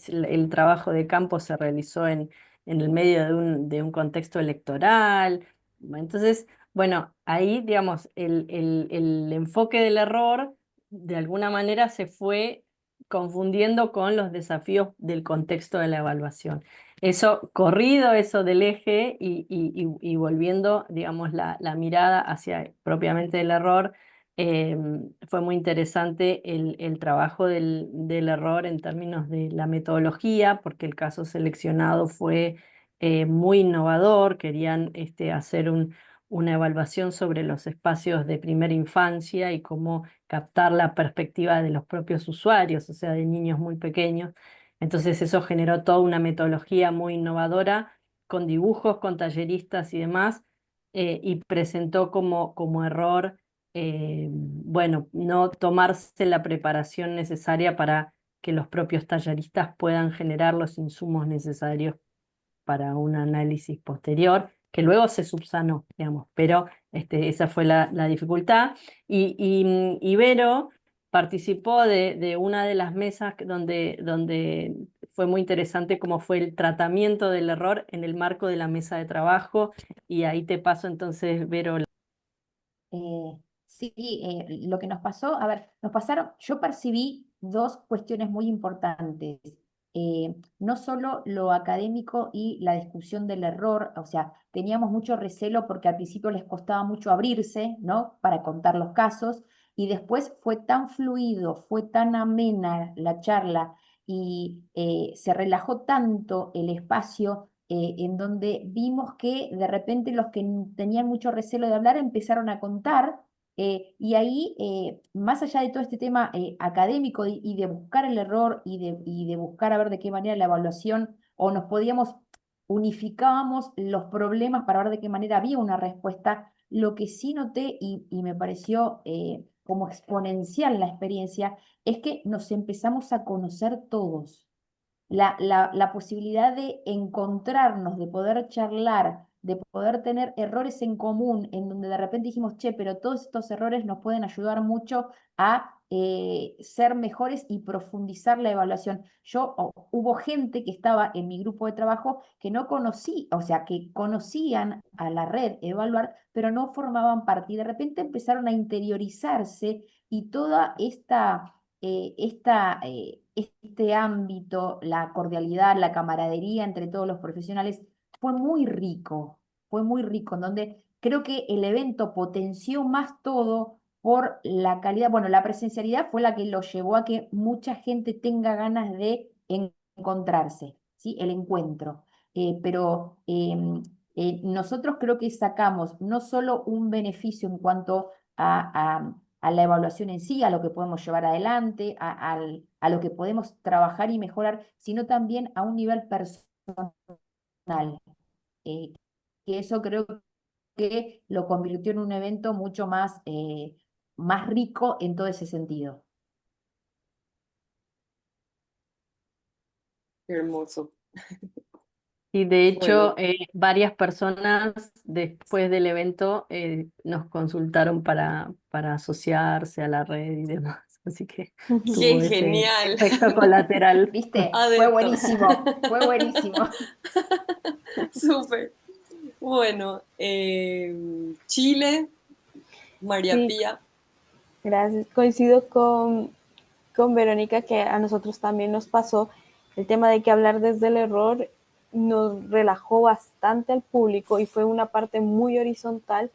el trabajo de campo se realizó en el medio de un contexto electoral. Entonces, bueno, ahí, digamos, el enfoque del error de alguna manera se fue confundiendo con los desafíos del contexto de la evaluación. Eso corrido, eso del eje y volviendo, digamos, la mirada hacia propiamente el error, fue muy interesante el trabajo del error en términos de la metodología, porque el caso seleccionado fue muy innovador, querían hacer una evaluación sobre los espacios de primera infancia y cómo captar la perspectiva de los propios usuarios, o sea, de niños muy pequeños. Entonces eso generó toda una metodología muy innovadora, con dibujos, con talleristas y demás, y presentó como error, bueno, no tomarse la preparación necesaria para que los propios talleristas puedan generar los insumos necesarios para un análisis posterior, que luego se subsanó, digamos, pero esa fue la dificultad. Y Vero participó de una de las mesas donde fue muy interesante cómo fue el tratamiento del error en el marco de la mesa de trabajo, y ahí te paso entonces, Vero.
Sí, lo que nos pasó, a ver, yo percibí dos cuestiones muy importantes. No solo lo académico y la discusión del error, o sea, teníamos mucho recelo porque al principio les costaba mucho abrirse, ¿no? Para contar los casos, y después fue tan fluido, fue tan amena la charla y se relajó tanto el espacio, en donde vimos que de repente los que tenían mucho recelo de hablar empezaron a contar, y ahí, más allá de todo este tema académico y de buscar el error y de buscar a ver de qué manera la evaluación, o nos podíamos, unificábamos los problemas para ver de qué manera había una respuesta, lo que sí noté y me pareció como exponencial la experiencia, es que nos empezamos a conocer todos. La posibilidad de encontrarnos, de poder charlar, de poder tener errores en común, en donde de repente dijimos, che, pero todos estos errores nos pueden ayudar mucho a ser mejores y profundizar la evaluación. Hubo gente que estaba en mi grupo de trabajo que no conocí, o sea, que conocían a la red Evaluar, pero no formaban parte y de repente empezaron a interiorizarse y toda este ámbito, la cordialidad, la camaradería entre todos los profesionales, fue muy rico, en donde creo que el evento potenció más todo por la calidad, bueno, la presencialidad fue la que lo llevó a que mucha gente tenga ganas de encontrarse, ¿sí? El encuentro. Pero nosotros creo que sacamos no solo un beneficio en cuanto a la evaluación en sí, a lo que podemos llevar adelante, a lo que podemos trabajar y mejorar, sino también a un nivel personal, eh, que eso creo que lo convirtió en un evento mucho más rico en todo ese sentido.
Qué hermoso.
Y de hecho,
Bueno,
varias personas después del evento nos consultaron para asociarse a la red y demás. Así que tuvo
qué
ese
genial.
efecto colateral.
¿Viste? Fue
Adepto.
buenísimo, fue buenísimo.
Súper. Bueno, Chile, María
Sí,
Pía.
gracias. Coincido con Verónica que a nosotros también nos pasó el tema de que hablar desde el error nos relajó bastante al público y fue una parte muy horizontal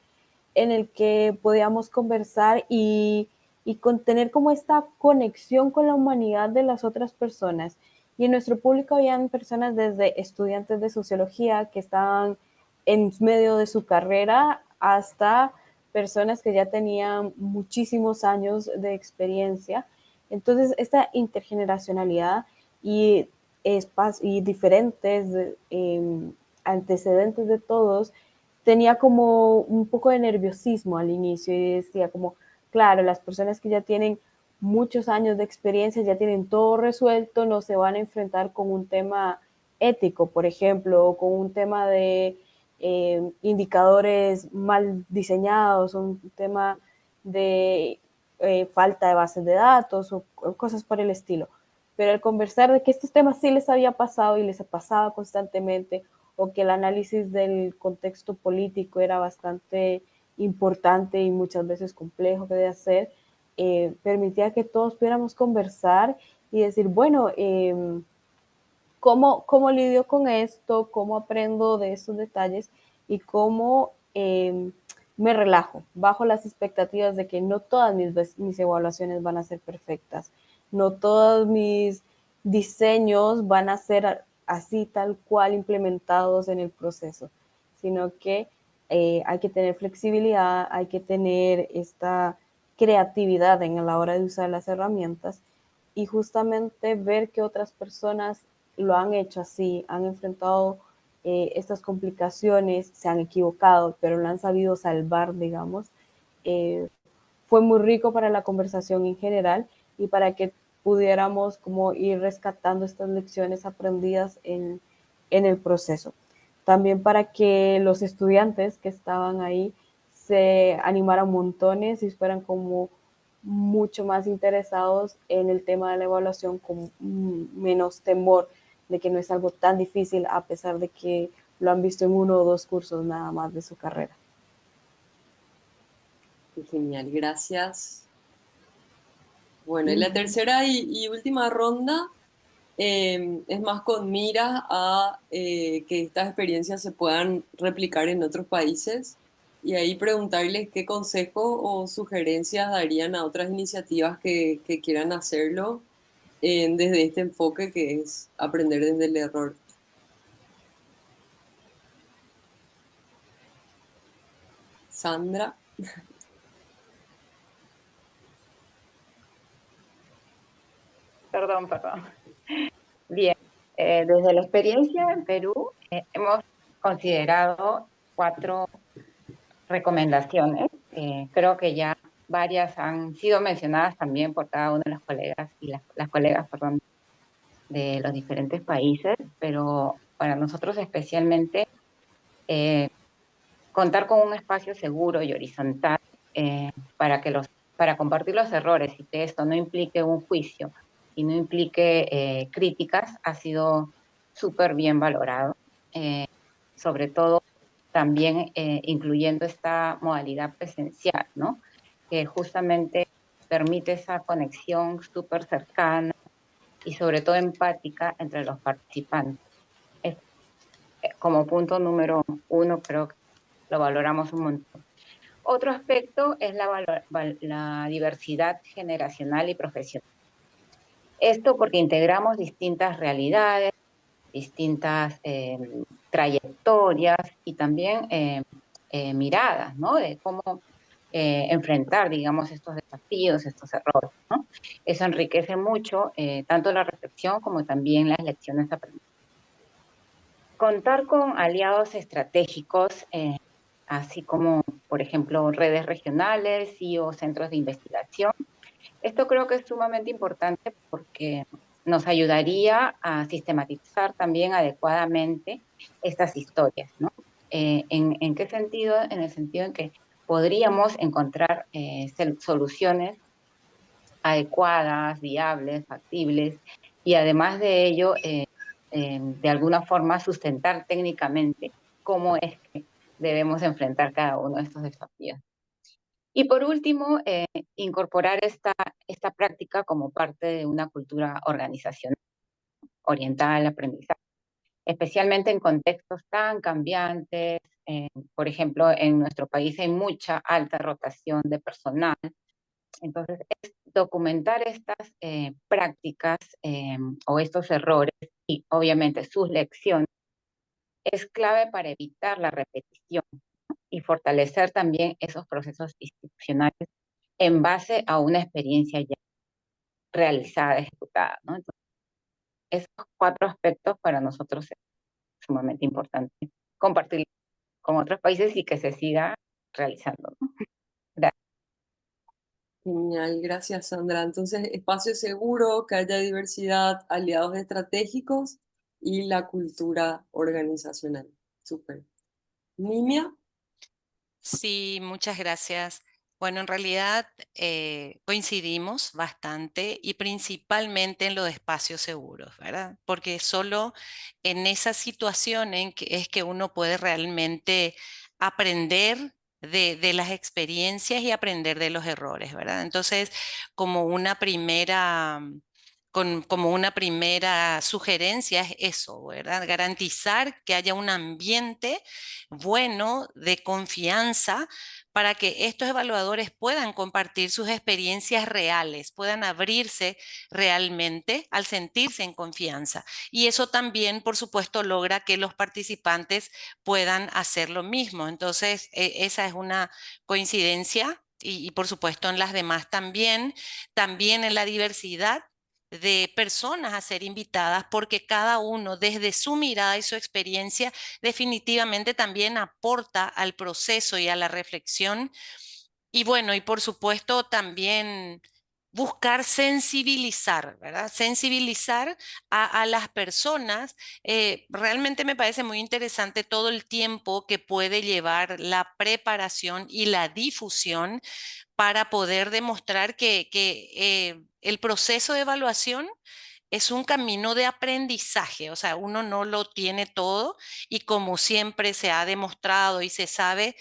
en el que podíamos conversar y con tener como esta conexión con la humanidad de las otras personas. Y en nuestro público habían personas desde estudiantes de sociología que estaban en medio de su carrera hasta personas que ya tenían muchísimos años de experiencia. Entonces, esta intergeneracionalidad y, y diferentes antecedentes de todos tenía como un poco de nerviosismo al inicio y decía como, claro, las personas que ya tienen muchos años de experiencia, ya tienen todo resuelto, no se van a enfrentar con un tema ético, por ejemplo, o con un tema de indicadores mal diseñados, un tema de falta de bases de datos o cosas por el estilo. Pero al conversar de que estos temas sí les había pasado y les pasaba constantemente, o que el análisis del contexto político era bastante importante y muchas veces complejo de hacer, permitía que todos pudiéramos conversar y decir, bueno, ¿cómo lidio con esto? ¿Cómo aprendo de estos detalles? Y cómo me relajo bajo las expectativas de que no todas mis evaluaciones van a ser perfectas, no todos mis diseños van a ser así tal cual implementados en el proceso, sino que hay que tener flexibilidad, hay que tener esta creatividad en la hora de usar las herramientas y justamente ver que otras personas lo han hecho así, han enfrentado estas complicaciones, se han equivocado, pero lo han sabido salvar, digamos, eh, fue muy rico para la conversación en general y para que pudiéramos como ir rescatando estas lecciones aprendidas en el proceso. También para que los estudiantes que estaban ahí se animaran montones y fueran como mucho más interesados en el tema de la evaluación con menos temor de que no es algo tan difícil a pesar de que lo han visto en uno o dos cursos nada más de su carrera.
Genial, gracias. Bueno, y la tercera y última ronda es más con miras a que estas experiencias se puedan replicar en otros países y ahí preguntarles qué consejos o sugerencias darían a otras iniciativas que quieran hacerlo desde este enfoque que es aprender desde el error. Sandra.
Perdón. Bien, desde la experiencia en Perú hemos considerado 4 recomendaciones. Creo que ya varias han sido mencionadas también por cada uno de los colegas y las colegas, perdón, de los diferentes países, pero para nosotros especialmente contar con un espacio seguro y horizontal para compartir los errores y que esto no implique un juicio y no implique críticas ha sido súper bien valorado, sobre todo también incluyendo esta modalidad presencial, ¿no? Que justamente permite esa conexión súper cercana y sobre todo empática entre los participantes. Es, como punto número 1, creo que lo valoramos un montón. Otro aspecto es la diversidad generacional y profesional. Esto porque integramos distintas realidades, distintas trayectorias y también miradas, ¿no? De cómo enfrentar, digamos, estos desafíos, estos errores, ¿no? Eso enriquece mucho tanto la reflexión como también las lecciones aprendidas. Contar con aliados estratégicos, así como, por ejemplo, redes regionales y o centros de investigación. Esto creo que es sumamente importante porque nos ayudaría a sistematizar también adecuadamente estas historias, ¿no? ¿En qué sentido? En el sentido en que podríamos encontrar soluciones adecuadas, viables, factibles, y además de ello, de alguna forma sustentar técnicamente cómo es que debemos enfrentar cada uno de estos desafíos. Y por último, incorporar esta práctica como parte de una cultura organizacional orientada al aprendizaje, especialmente en contextos tan cambiantes. Por ejemplo, en nuestro país hay mucha alta rotación de personal. Entonces, es documentar estas prácticas o estos errores y obviamente sus lecciones es clave para evitar la repetición y fortalecer también esos procesos institucionales en base a una experiencia ya realizada, ejecutada, ¿no? Entonces, esos 4 aspectos para nosotros es sumamente importante compartir con otros países y que se siga realizando, ¿no? Gracias.
Genial, gracias Sandra. Entonces, espacio seguro, que haya diversidad, aliados estratégicos y la cultura organizacional. Súper. Nimia,
Sí, muchas gracias. Bueno, en realidad coincidimos bastante y principalmente en los espacios seguros, ¿verdad? Porque solo en esa situación en que es que uno puede realmente aprender de las experiencias y aprender de los errores, ¿verdad? Entonces, como una primera, como una primera sugerencia es eso, ¿verdad? Garantizar que haya un ambiente bueno de confianza para que estos evaluadores puedan compartir sus experiencias reales, puedan abrirse realmente al sentirse en confianza. Y eso también, por supuesto, logra que los participantes puedan hacer lo mismo. Entonces, esa es una coincidencia y por supuesto en las demás también, también en la diversidad de personas a ser invitadas, porque cada uno desde su mirada y su experiencia definitivamente también aporta al proceso y a la reflexión. Y bueno, y por supuesto también buscar sensibilizar, ¿verdad? Sensibilizar a las personas. Realmente me parece muy interesante todo el tiempo que puede llevar la preparación y la difusión para poder demostrar que el proceso de evaluación es un camino de aprendizaje, o sea, uno no lo tiene todo y como siempre se ha demostrado y se sabe,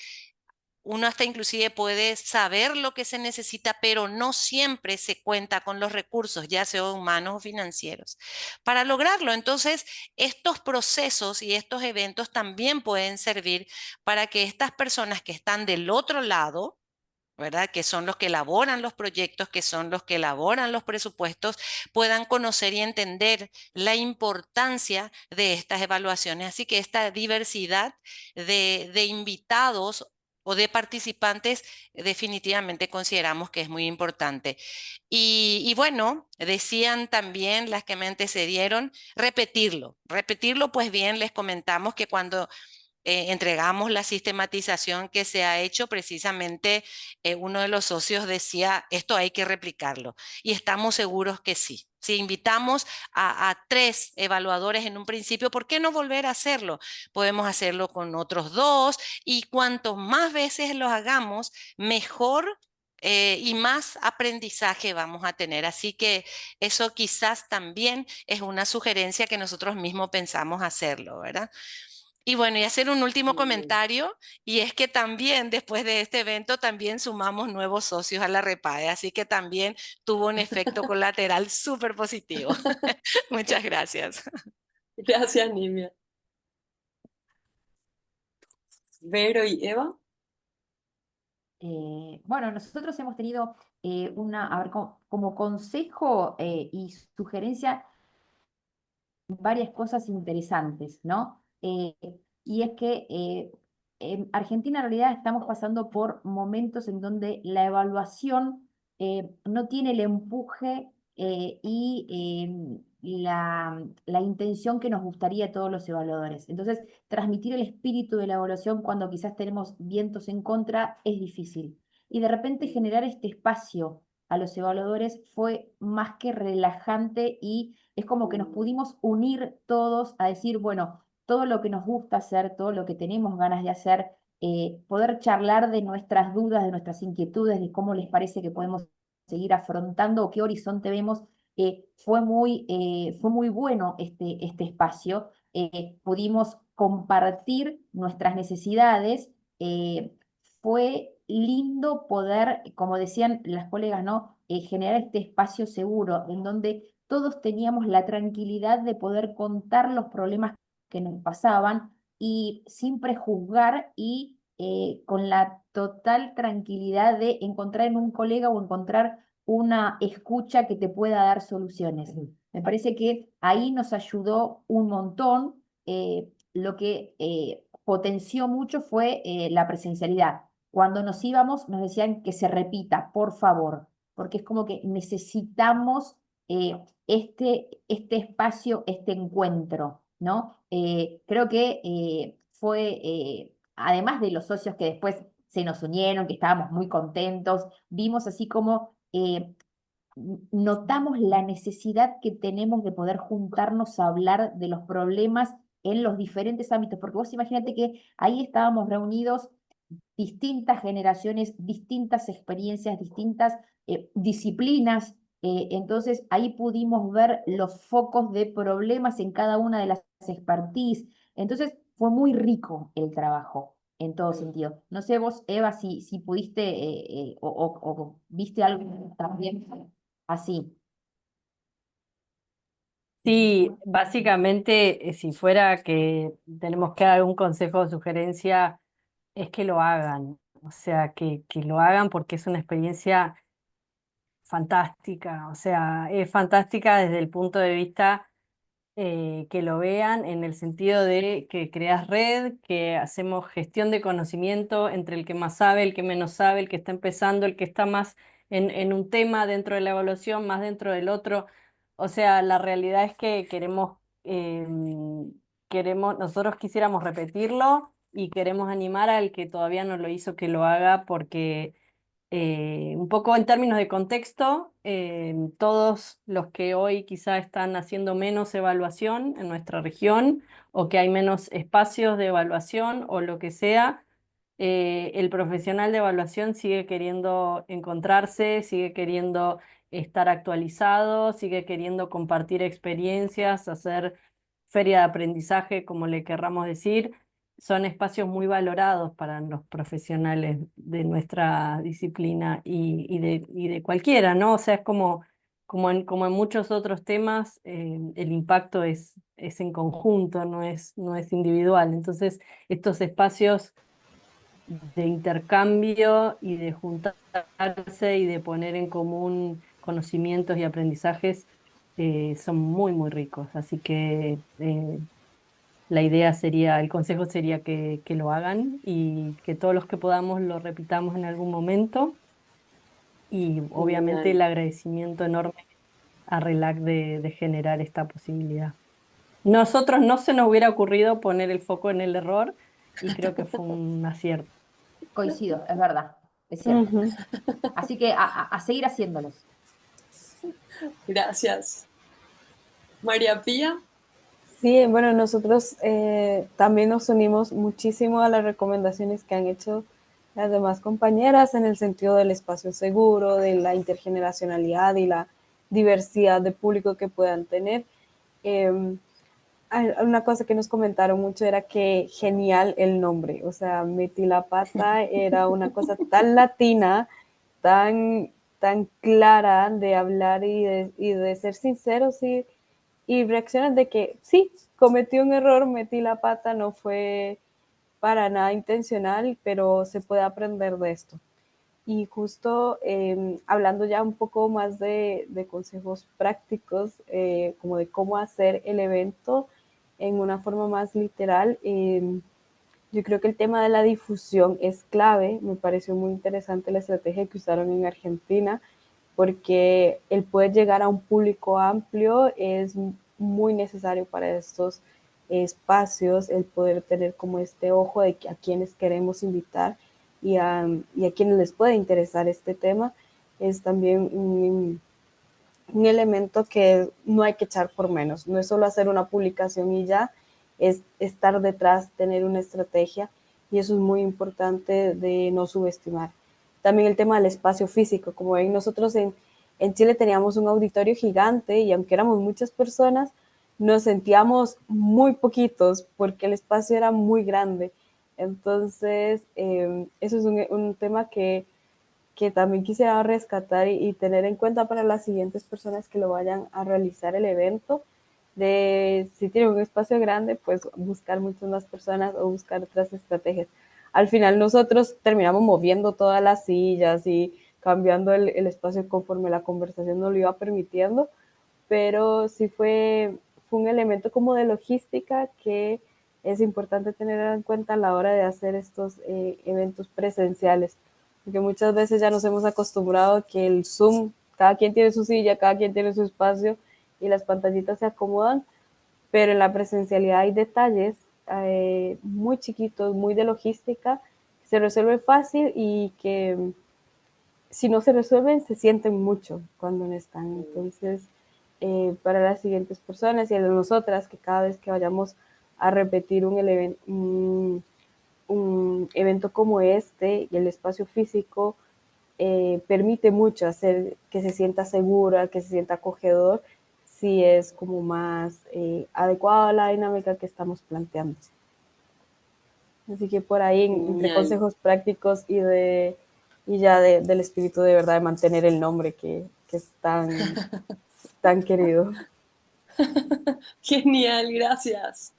uno hasta inclusive puede saber lo que se necesita, pero no siempre se cuenta con los recursos, ya sea humanos o financieros, para lograrlo. Entonces, estos procesos y estos eventos también pueden servir para que estas personas que están del otro lado, ¿verdad? Que son los que elaboran los proyectos, que son los que elaboran los presupuestos, puedan conocer y entender la importancia de estas evaluaciones. Así que esta diversidad de invitados o de participantes definitivamente consideramos que es muy importante. Y bueno, decían también las que me antecedieron, repetirlo, pues bien, les comentamos que cuando entregamos la sistematización que se ha hecho, precisamente uno de los socios decía, esto hay que replicarlo. Y estamos seguros que sí. Si invitamos a 3 evaluadores en un principio, ¿por qué no volver a hacerlo? Podemos hacerlo con otros 2 y cuanto más veces lo hagamos, mejor y más aprendizaje vamos a tener. Así que eso quizás también es una sugerencia que nosotros mismos pensamos hacerlo, ¿verdad? Y bueno, y hacer un último
muy bien.
comentario, y es que también después de este evento también sumamos nuevos socios a la REPAE, así que también tuvo un efecto colateral súper positivo. Muchas gracias.
Gracias, Nimia. Vero y Eva.
Bueno, nosotros hemos tenido a ver, como consejo y sugerencia varias cosas interesantes, ¿no? Y es que en Argentina en realidad estamos pasando por momentos en donde la evaluación no tiene el empuje y la intención que nos gustaría a todos los evaluadores. Entonces, transmitir el espíritu de la evaluación cuando quizás tenemos vientos en contra es difícil. Y de repente generar este espacio a los evaluadores fue más que relajante y es como que nos pudimos unir todos a decir, bueno, todo lo que nos gusta hacer, todo lo que tenemos ganas de hacer, poder charlar de nuestras dudas, de nuestras inquietudes, de cómo les parece que podemos seguir afrontando o qué horizonte vemos, fue muy bueno este espacio. Pudimos compartir nuestras necesidades. Fue lindo poder, como decían las colegas, ¿no? Generar este espacio seguro en donde todos teníamos la tranquilidad de poder contar los problemas que nos pasaban y sin prejuzgar y con la total tranquilidad de encontrar en un colega o encontrar una escucha que te pueda dar soluciones. Me parece que ahí nos ayudó un montón. Lo que potenció mucho fue la presencialidad. Cuando nos íbamos nos decían que se repita, por favor, porque es como que necesitamos este espacio, este encuentro, ¿no? Creo que fue, además de los socios que después se nos unieron, que estábamos muy contentos, vimos así como notamos la necesidad que tenemos de poder juntarnos a hablar de los problemas en los diferentes ámbitos, porque vos imagínate que ahí estábamos reunidos distintas generaciones, distintas experiencias, distintas disciplinas. Entonces ahí pudimos ver los focos de problemas en cada una de las expertise. Entonces fue muy rico el trabajo en todo sentido. No sé vos, Eva, si pudiste o viste algo también así.
Sí, básicamente, si fuera que tenemos que dar algún consejo o sugerencia, es que lo hagan. O sea, que lo hagan porque es una experiencia fantástica. O sea, es fantástica desde el punto de vista que lo vean en el sentido de que creas red, que hacemos gestión de conocimiento entre el que más sabe, el que menos sabe, el que está empezando, el que está más en un tema dentro de la evaluación, más dentro del otro. O sea, la realidad es que nosotros quisiéramos repetirlo y queremos animar al que todavía no lo hizo que lo haga porque un poco en términos de contexto, todos los que hoy quizá están haciendo menos evaluación en nuestra región o que hay menos espacios de evaluación o lo que sea, el profesional de evaluación sigue queriendo encontrarse, sigue queriendo estar actualizado, sigue queriendo compartir experiencias, hacer feria de aprendizaje, como le querramos decir. Son espacios muy valorados para los profesionales de nuestra disciplina y de cualquiera, ¿no? O sea, es como en muchos otros temas, el impacto es en conjunto, no es individual. Entonces, estos espacios de intercambio y de juntarse y de poner en común conocimientos y aprendizajes son muy, muy ricos. Así que la idea sería, el consejo sería que lo hagan y que todos los que podamos lo repitamos en algún momento. Y obviamente
Genial.
el agradecimiento enorme a RELAC de generar esta posibilidad. Nosotros no se nos hubiera ocurrido poner el foco en el error y creo que fue un acierto.
Coincido, es verdad, es cierto.
Ujú.
Así que a seguir haciéndolos.
Gracias. María Pía.
Sí, bueno, nosotros también nos unimos muchísimo a las recomendaciones que han hecho las demás compañeras en el sentido del espacio seguro, de la intergeneracionalidad y la diversidad de público que puedan tener. Una cosa que nos comentaron mucho era que genial el nombre, o sea, Metí la Pata era una cosa tan latina, tan, tan clara de hablar y de ser sinceros y reacciones de que sí, cometí un error, metí la pata, no fue para nada intencional, pero se puede aprender de esto. Y justo hablando ya un poco más de consejos prácticos, como de cómo hacer el evento en una forma más literal, yo creo que el tema de la difusión es clave. Me pareció muy interesante la estrategia que usaron en Argentina, porque el poder llegar a un público amplio es muy necesario para estos espacios, el poder tener como este ojo de a quienes queremos invitar y a quienes les puede interesar este tema, es también un elemento que no hay que echar por menos. No es solo hacer una publicación y ya, es estar detrás, tener una estrategia, y eso es muy importante de no subestimar. También el tema del espacio físico. Como ven, nosotros en Chile teníamos un auditorio gigante y aunque éramos muchas personas, nos sentíamos muy poquitos porque el espacio era muy grande. Entonces, eso es un tema que también quisiera rescatar y tener en cuenta para las siguientes personas que lo vayan a realizar el evento, de si tienen un espacio grande, pues buscar muchas más personas o buscar otras estrategias. Al final nosotros terminamos moviendo todas las sillas y cambiando el espacio conforme la conversación nos lo iba permitiendo, pero sí fue un elemento como de logística que es importante tener en cuenta a la hora de hacer estos eventos presenciales, porque muchas veces ya nos hemos acostumbrado a que el Zoom, cada quien tiene su silla, cada quien tiene su espacio y las pantallitas se acomodan, pero en la presencialidad hay detalles muy chiquitos, muy de logística, que se resuelve fácil y que si no se resuelven, se sienten mucho cuando no están. Entonces, para las siguientes personas y a nosotras, que cada vez que vayamos a repetir un evento como este y el espacio físico permite mucho hacer que se sienta segura, que se sienta acogedor, si es como más adecuada a la dinámica que estamos planteando. Así que por ahí, entre consejos prácticos y ya del espíritu de verdad de mantener el nombre que es tan querido.
Genial, gracias.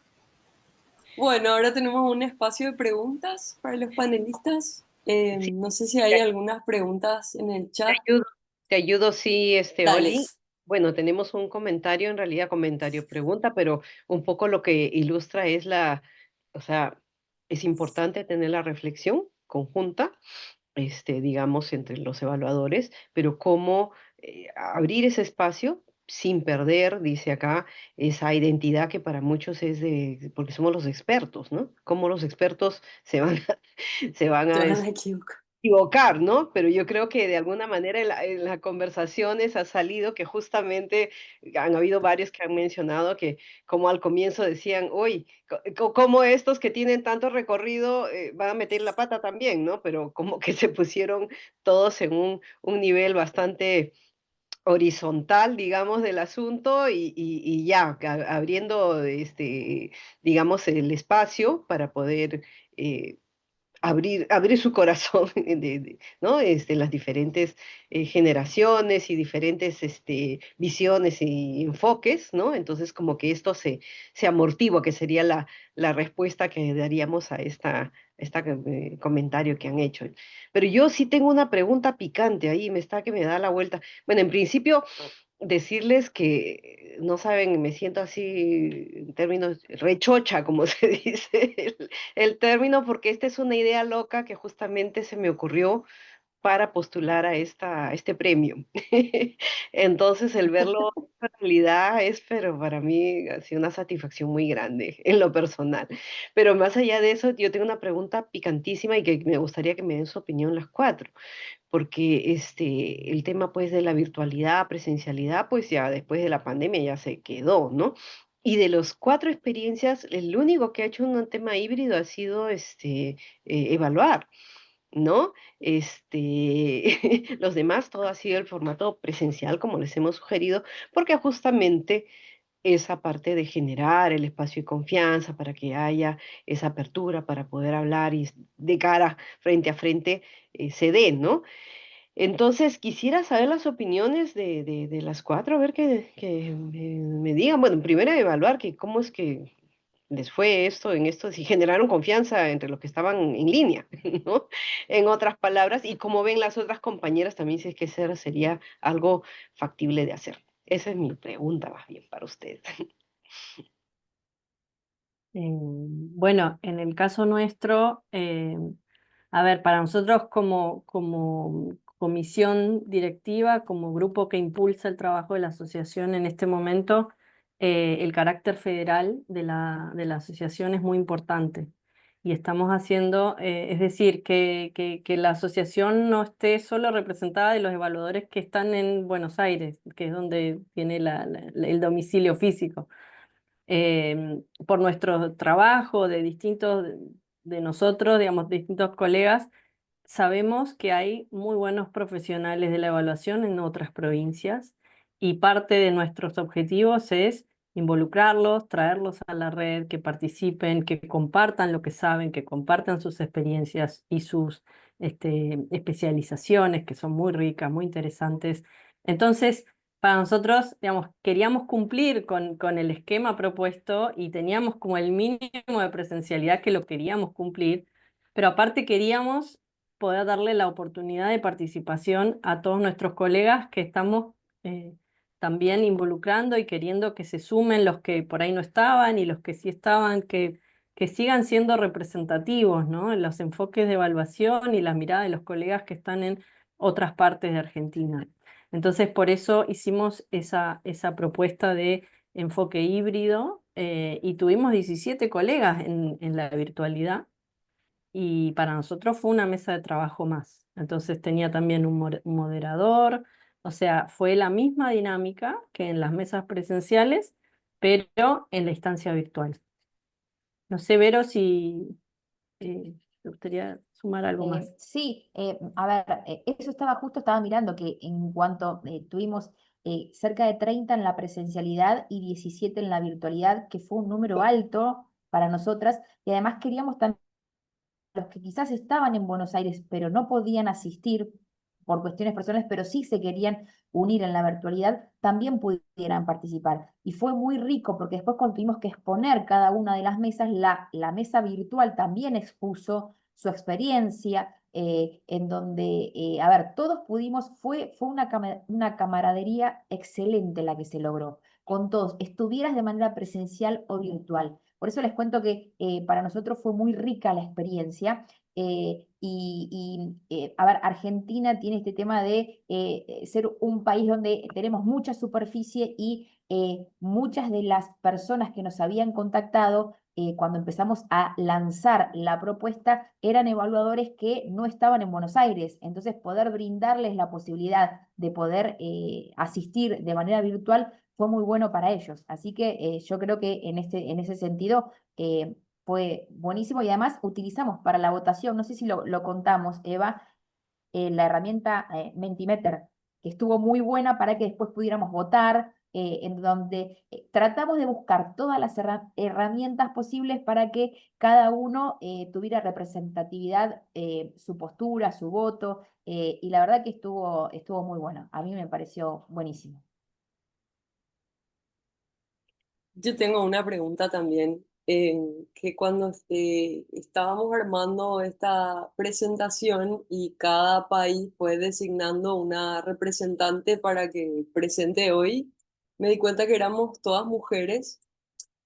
Bueno, ahora tenemos un espacio de preguntas para los panelistas.
Sí,
No sé si hay algunas preguntas en el
te
chat.
ayudo, te ayudo, sí,
Dale.
Oli. Bueno, tenemos un comentario, en realidad comentario, pregunta, pero un poco lo que ilustra es o sea, es importante tener la reflexión conjunta, digamos, entre los evaluadores, pero cómo abrir ese espacio sin perder, dice acá, esa identidad que para muchos es porque somos los expertos, ¿no? Cómo los expertos se van
Te
a
van a equivocar.
equivocar, ¿no? Pero yo creo que de alguna manera en las conversaciones ha salido que justamente han habido varios que han mencionado que como al comienzo decían, uy, ¿cómo estos que tienen tanto recorrido van a meter la pata también, ¿no? Pero como que se pusieron todos en un nivel bastante horizontal, digamos, del asunto y ya, abriendo, digamos, el espacio para poder abrir su corazón, ¿no? Las diferentes generaciones y diferentes visiones y enfoques, ¿no? Entonces, como que esto se amortigua, que sería la respuesta que daríamos a esta comentario que han hecho. Pero yo sí tengo una pregunta picante ahí, que me da la vuelta. Bueno, en principio, decirles que no saben, me siento así en términos rechocha, como se dice el término, porque esta es una idea loca que justamente se me ocurrió para postular a este premio. Entonces, el verlo en realidad es, pero para mí ha sido una satisfacción muy grande en lo personal. Pero más allá de eso, yo tengo una pregunta picantísima y que me gustaría que me den su opinión las cuatro, porque el tema pues de la virtualidad, presencialidad, pues ya después de la pandemia ya se quedó, ¿no? Y de los cuatro experiencias, el único que ha hecho un tema híbrido ha sido evaluar, ¿no? Los demás, todo ha sido el formato presencial, como les hemos sugerido, porque justamente esa parte de generar el espacio de confianza para que haya esa apertura para poder hablar y de cara, frente a frente, se dé, ¿no? Entonces, quisiera saber las opiniones de las cuatro, a ver que me digan, bueno, primero evaluar que cómo es que les fue en esto, si generaron confianza entre los que estaban en línea, ¿no? En otras palabras, y cómo ven las otras compañeras también, si es que sería algo factible de hacer. Esa es mi pregunta más bien para ustedes.
Bueno, en el caso nuestro, a ver, para nosotros como comisión directiva, como grupo que impulsa el trabajo de la asociación en este momento, el carácter federal de la asociación es muy importante. Y estamos haciendo, es decir, que la asociación no esté solo representada de los evaluadores que están en Buenos Aires, que es donde tiene el domicilio físico, por nuestro trabajo de nosotros, digamos, distintos colegas, sabemos que hay muy buenos profesionales de la evaluación en otras provincias y parte de nuestros objetivos es involucrarlos, traerlos a la red, que participen, que compartan lo que saben, que compartan sus experiencias y sus especializaciones, que son muy ricas, muy interesantes. Entonces, para nosotros, digamos, queríamos cumplir con el esquema propuesto y teníamos como el mínimo de presencialidad que lo queríamos cumplir, pero aparte queríamos poder darle la oportunidad de participación a todos nuestros colegas que estamos también involucrando y queriendo que se sumen los que por ahí no estaban y los que sí estaban, que sigan siendo representativos, ¿no? En los enfoques de evaluación y la mirada de los colegas que están en otras partes de Argentina. Entonces, por eso hicimos esa propuesta de enfoque híbrido y tuvimos 17 colegas en la virtualidad y para nosotros fue una mesa de trabajo más. Entonces tenía también un moderador, o sea, fue la misma dinámica que en las mesas presenciales, pero en la instancia virtual. No sé, Vero, si te gustaría sumar algo más.
Sí, a ver, eso estaba mirando que en cuanto tuvimos cerca de 30 en la presencialidad y 17 en la virtualidad, que fue un número alto para nosotras, y además queríamos también los que quizás estaban en Buenos Aires, pero no podían asistir por cuestiones personales, pero sí se querían unir en la virtualidad, también pudieran participar. Y fue muy rico porque después cuando tuvimos que exponer cada una de las mesas, la mesa virtual también expuso su experiencia, en donde, a ver, todos pudimos, fue una camaradería excelente la que se logró, con todos, estuvieras de manera presencial o virtual. Por eso les cuento que para nosotros fue muy rica la experiencia. A ver, Argentina tiene este tema de ser un país donde tenemos mucha superficie y muchas de las personas que nos habían contactado cuando empezamos a lanzar la propuesta eran evaluadores que no estaban en Buenos Aires. Entonces, poder brindarles la posibilidad de poder asistir de manera virtual fue muy bueno para ellos. Así que yo creo que en ese sentido fue buenísimo y además utilizamos para la votación, no sé si lo contamos, Eva, la herramienta Mentimeter, que estuvo muy buena para que después pudiéramos votar, en donde tratamos de buscar todas las herramientas posibles para que cada uno tuviera representatividad, su postura, su voto, y la verdad que estuvo muy bueno. A mí me pareció buenísimo.
Yo tengo una pregunta también, que cuando estábamos armando esta presentación y cada país fue designando una representante para que presente hoy, me di cuenta que éramos todas mujeres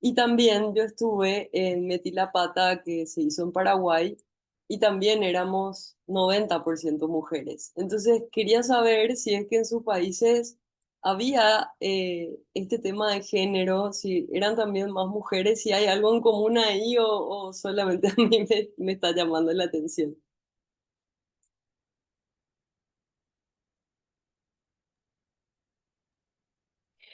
y también yo estuve en Metí la Pata que se hizo en Paraguay y también éramos 90% mujeres. Entonces quería saber si es que en sus países había este tema de género, si eran también más mujeres, si hay algo en común ahí o solamente a mí me está llamando la atención.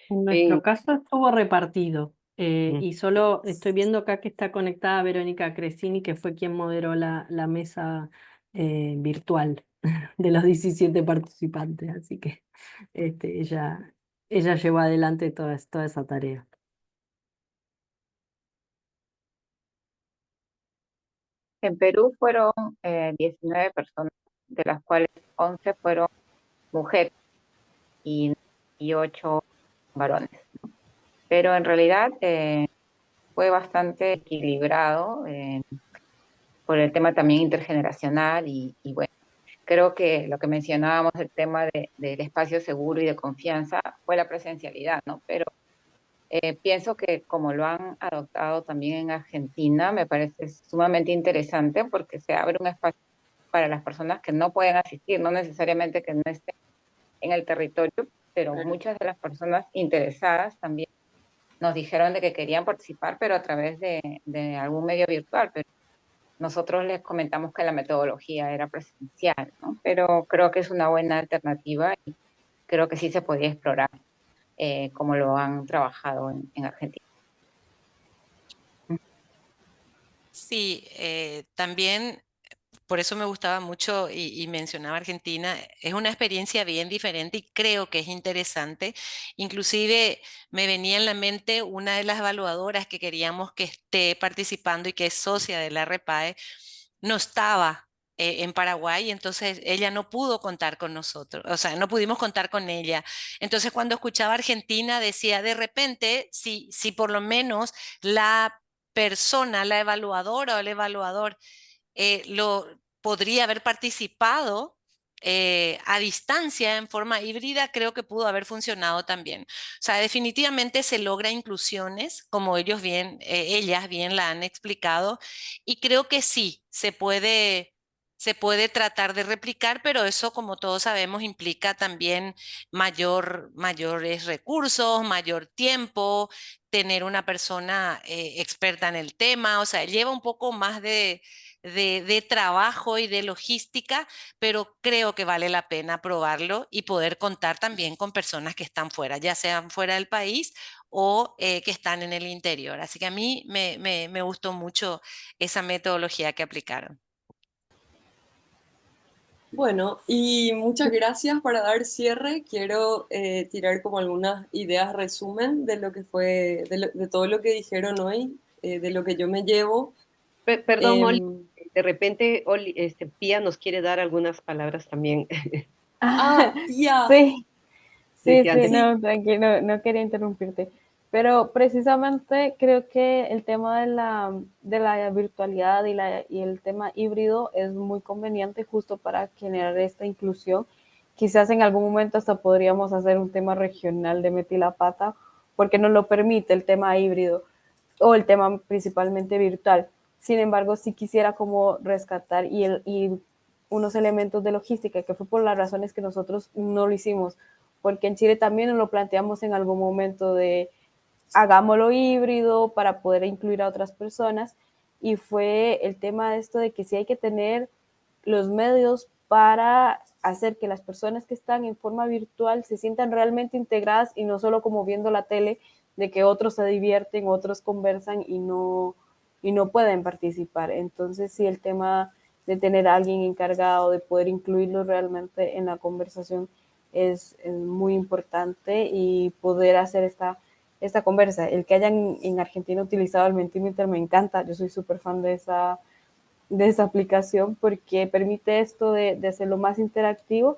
En nuestro
En-
caso estuvo repartido
mm,
y solo estoy viendo acá que está conectada Verónica Crescini, que fue quien moderó la mesa virtual de los 17 participantes, así que ella llevó adelante toda esa tarea.
En Perú fueron 19 personas, de las cuales 11 fueron mujeres y, y 8 varones. Pero en realidad fue bastante equilibrado por el tema también intergeneracional y bueno, creo que lo que mencionábamos, el tema del espacio seguro y de confianza, fue la presencialidad, ¿no? Pero pienso que como lo han adoptado también en Argentina, me parece sumamente interesante porque se abre un espacio para las personas que no pueden asistir, no necesariamente que no estén en el territorio, pero muchas de las personas interesadas también nos dijeron de que querían participar, pero a través de algún medio virtual. Pero nosotros les comentamos que la metodología era presencial, ¿no? Pero creo que es una buena alternativa y creo que sí se podía explorar como lo han trabajado en Argentina.
Sí, también por eso me gustaba mucho y mencionaba Argentina, es una experiencia bien diferente y creo que es interesante. Inclusive me venía en la mente una de las evaluadoras que queríamos que esté participando y que es socia de la REPAE, no estaba en Paraguay, entonces ella no pudo contar con nosotros, o sea, no pudimos contar con ella. Entonces cuando escuchaba Argentina decía, de repente, si por lo menos la persona, la evaluadora o el evaluador lo podría haber participado a distancia en forma híbrida, creo que pudo haber funcionado también. O sea, definitivamente se logra inclusiones, como ellas bien la han explicado, y creo que sí, se puede tratar de replicar, pero eso, como todos sabemos, implica también mayores recursos, mayor tiempo, tener una persona experta en el tema, o sea, lleva un poco más de trabajo y de logística, pero creo que vale la pena probarlo y poder contar también con personas que están fuera, ya sean fuera del país o que están en el interior. Así que a mí me gustó mucho esa metodología que aplicaron.
Bueno, y muchas gracias. Para dar cierre. Quiero tirar como algunas ideas resumen de lo que fue, de todo lo que dijeron hoy, de lo que yo me llevo.
Perdón, Oli,
Em,
de repente Oli, Pía nos quiere dar algunas palabras también.
Pía,
Sí, sí,
Decía
sí,
antes.
sí,
no, tranquilo, no quería interrumpirte. Pero precisamente creo que el tema de la virtualidad y el tema híbrido es muy conveniente justo para generar esta inclusión. Quizás en algún momento hasta podríamos hacer un tema regional de Metí la Pata, porque nos lo permite el tema híbrido o el tema principalmente virtual. Sin embargo, sí quisiera como rescatar y unos elementos de logística, que fue por las razones que nosotros no lo hicimos, porque en Chile también nos lo planteamos en algún momento de hagámoslo híbrido para poder incluir a otras personas, y fue el tema de esto de que sí hay que tener los medios para hacer que las personas que están en forma virtual se sientan realmente integradas y no solo como viendo la tele, de que otros se divierten, otros conversan y no pueden participar. Entonces sí, el tema de tener a alguien encargado de poder incluirlo realmente en la conversación es muy importante, y poder hacer esta conversa. El que hayan en Argentina utilizado el Mentimeter me encanta, yo soy súper fan de esa aplicación porque permite esto de hacerlo más interactivo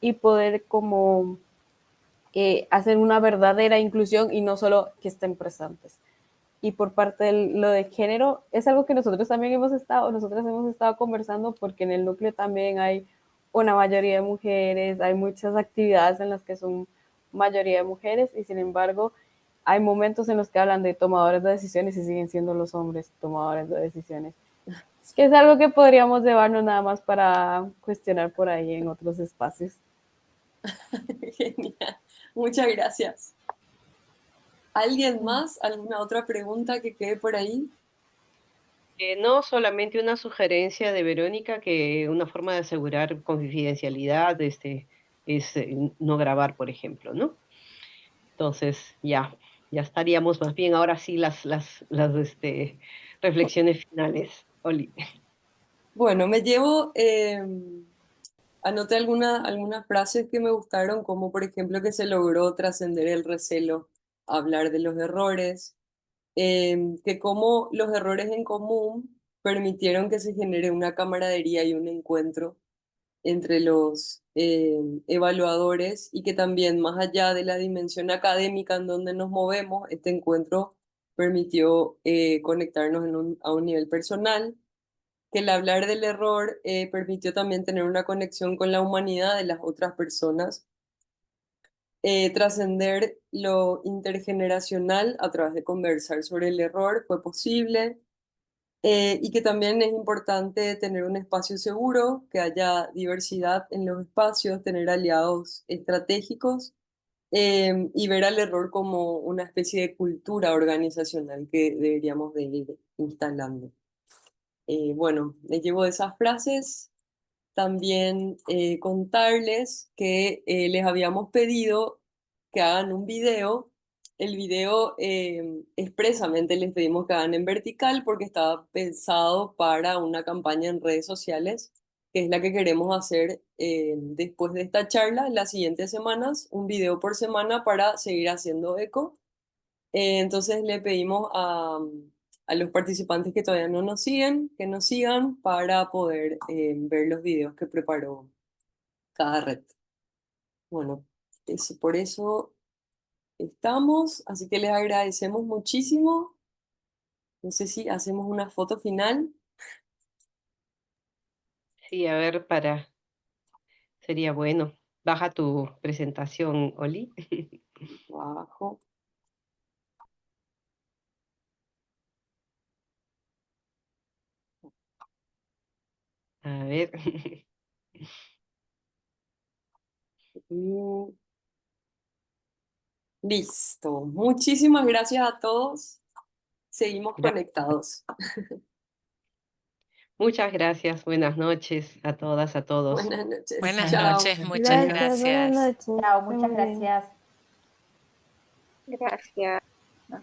y poder como hacer una verdadera inclusión y no solo que estén presentes. Y por parte de lo de género, es algo que nosotros también nosotras hemos estado conversando, porque en el núcleo también hay una mayoría de mujeres, hay muchas actividades en las que son mayoría de mujeres, y sin embargo hay momentos en los que hablan de tomadores de decisiones y siguen siendo los hombres tomadores de decisiones, que es algo que podríamos llevarnos nada más para cuestionar por ahí en otros espacios.
genial. Muchas gracias. ¿Alguien más? ¿Alguna otra pregunta que quede por ahí?
No, solamente una sugerencia de Verónica, que una forma de asegurar confidencialidad es no grabar, por ejemplo, ¿no? Entonces, ya estaríamos más bien ahora sí las reflexiones finales, Oli.
Bueno, me llevo, anoté algunas frases que me gustaron, como por ejemplo que se logró trascender el recelo, hablar de los errores, que como los errores en común permitieron que se genere una camaradería y un encuentro entre los evaluadores, y que también más allá de la dimensión académica en donde nos movemos, este encuentro permitió conectarnos a un nivel personal, que el hablar del error permitió también tener una conexión con la humanidad de las otras personas, trascender lo intergeneracional a través de conversar sobre el error fue posible, y que también es importante tener un espacio seguro, que haya diversidad en los espacios, tener aliados estratégicos, y ver al error como una especie de cultura organizacional que deberíamos de ir instalando. Bueno, me llevo esas frases. También contarles que les habíamos pedido que hagan un video el video expresamente les pedimos que hagan en vertical porque estaba pensado para una campaña en redes sociales, que es la que queremos hacer después de esta charla, las siguientes semanas, un video por semana para seguir haciendo eco. Entonces le pedimos a los participantes que todavía no nos siguen, que nos sigan para poder ver los videos que preparó cada red. Bueno, por eso estamos, así que les agradecemos muchísimo. No sé si hacemos una foto final.
Sí, a ver, sería bueno. Baja tu presentación, Oli.
Abajo.
A ver.
Mm, Listo. Muchísimas gracias a todos. Seguimos
Gra-
conectados.
Muchas gracias. Buenas noches a todas, a todos.
Buenas noches.
Buenas
Chao.
noches, muchas
Gracias, buenas
gracias.
noches.
Chao,
Esté
muchas
muy bien.
gracias.
Gracias.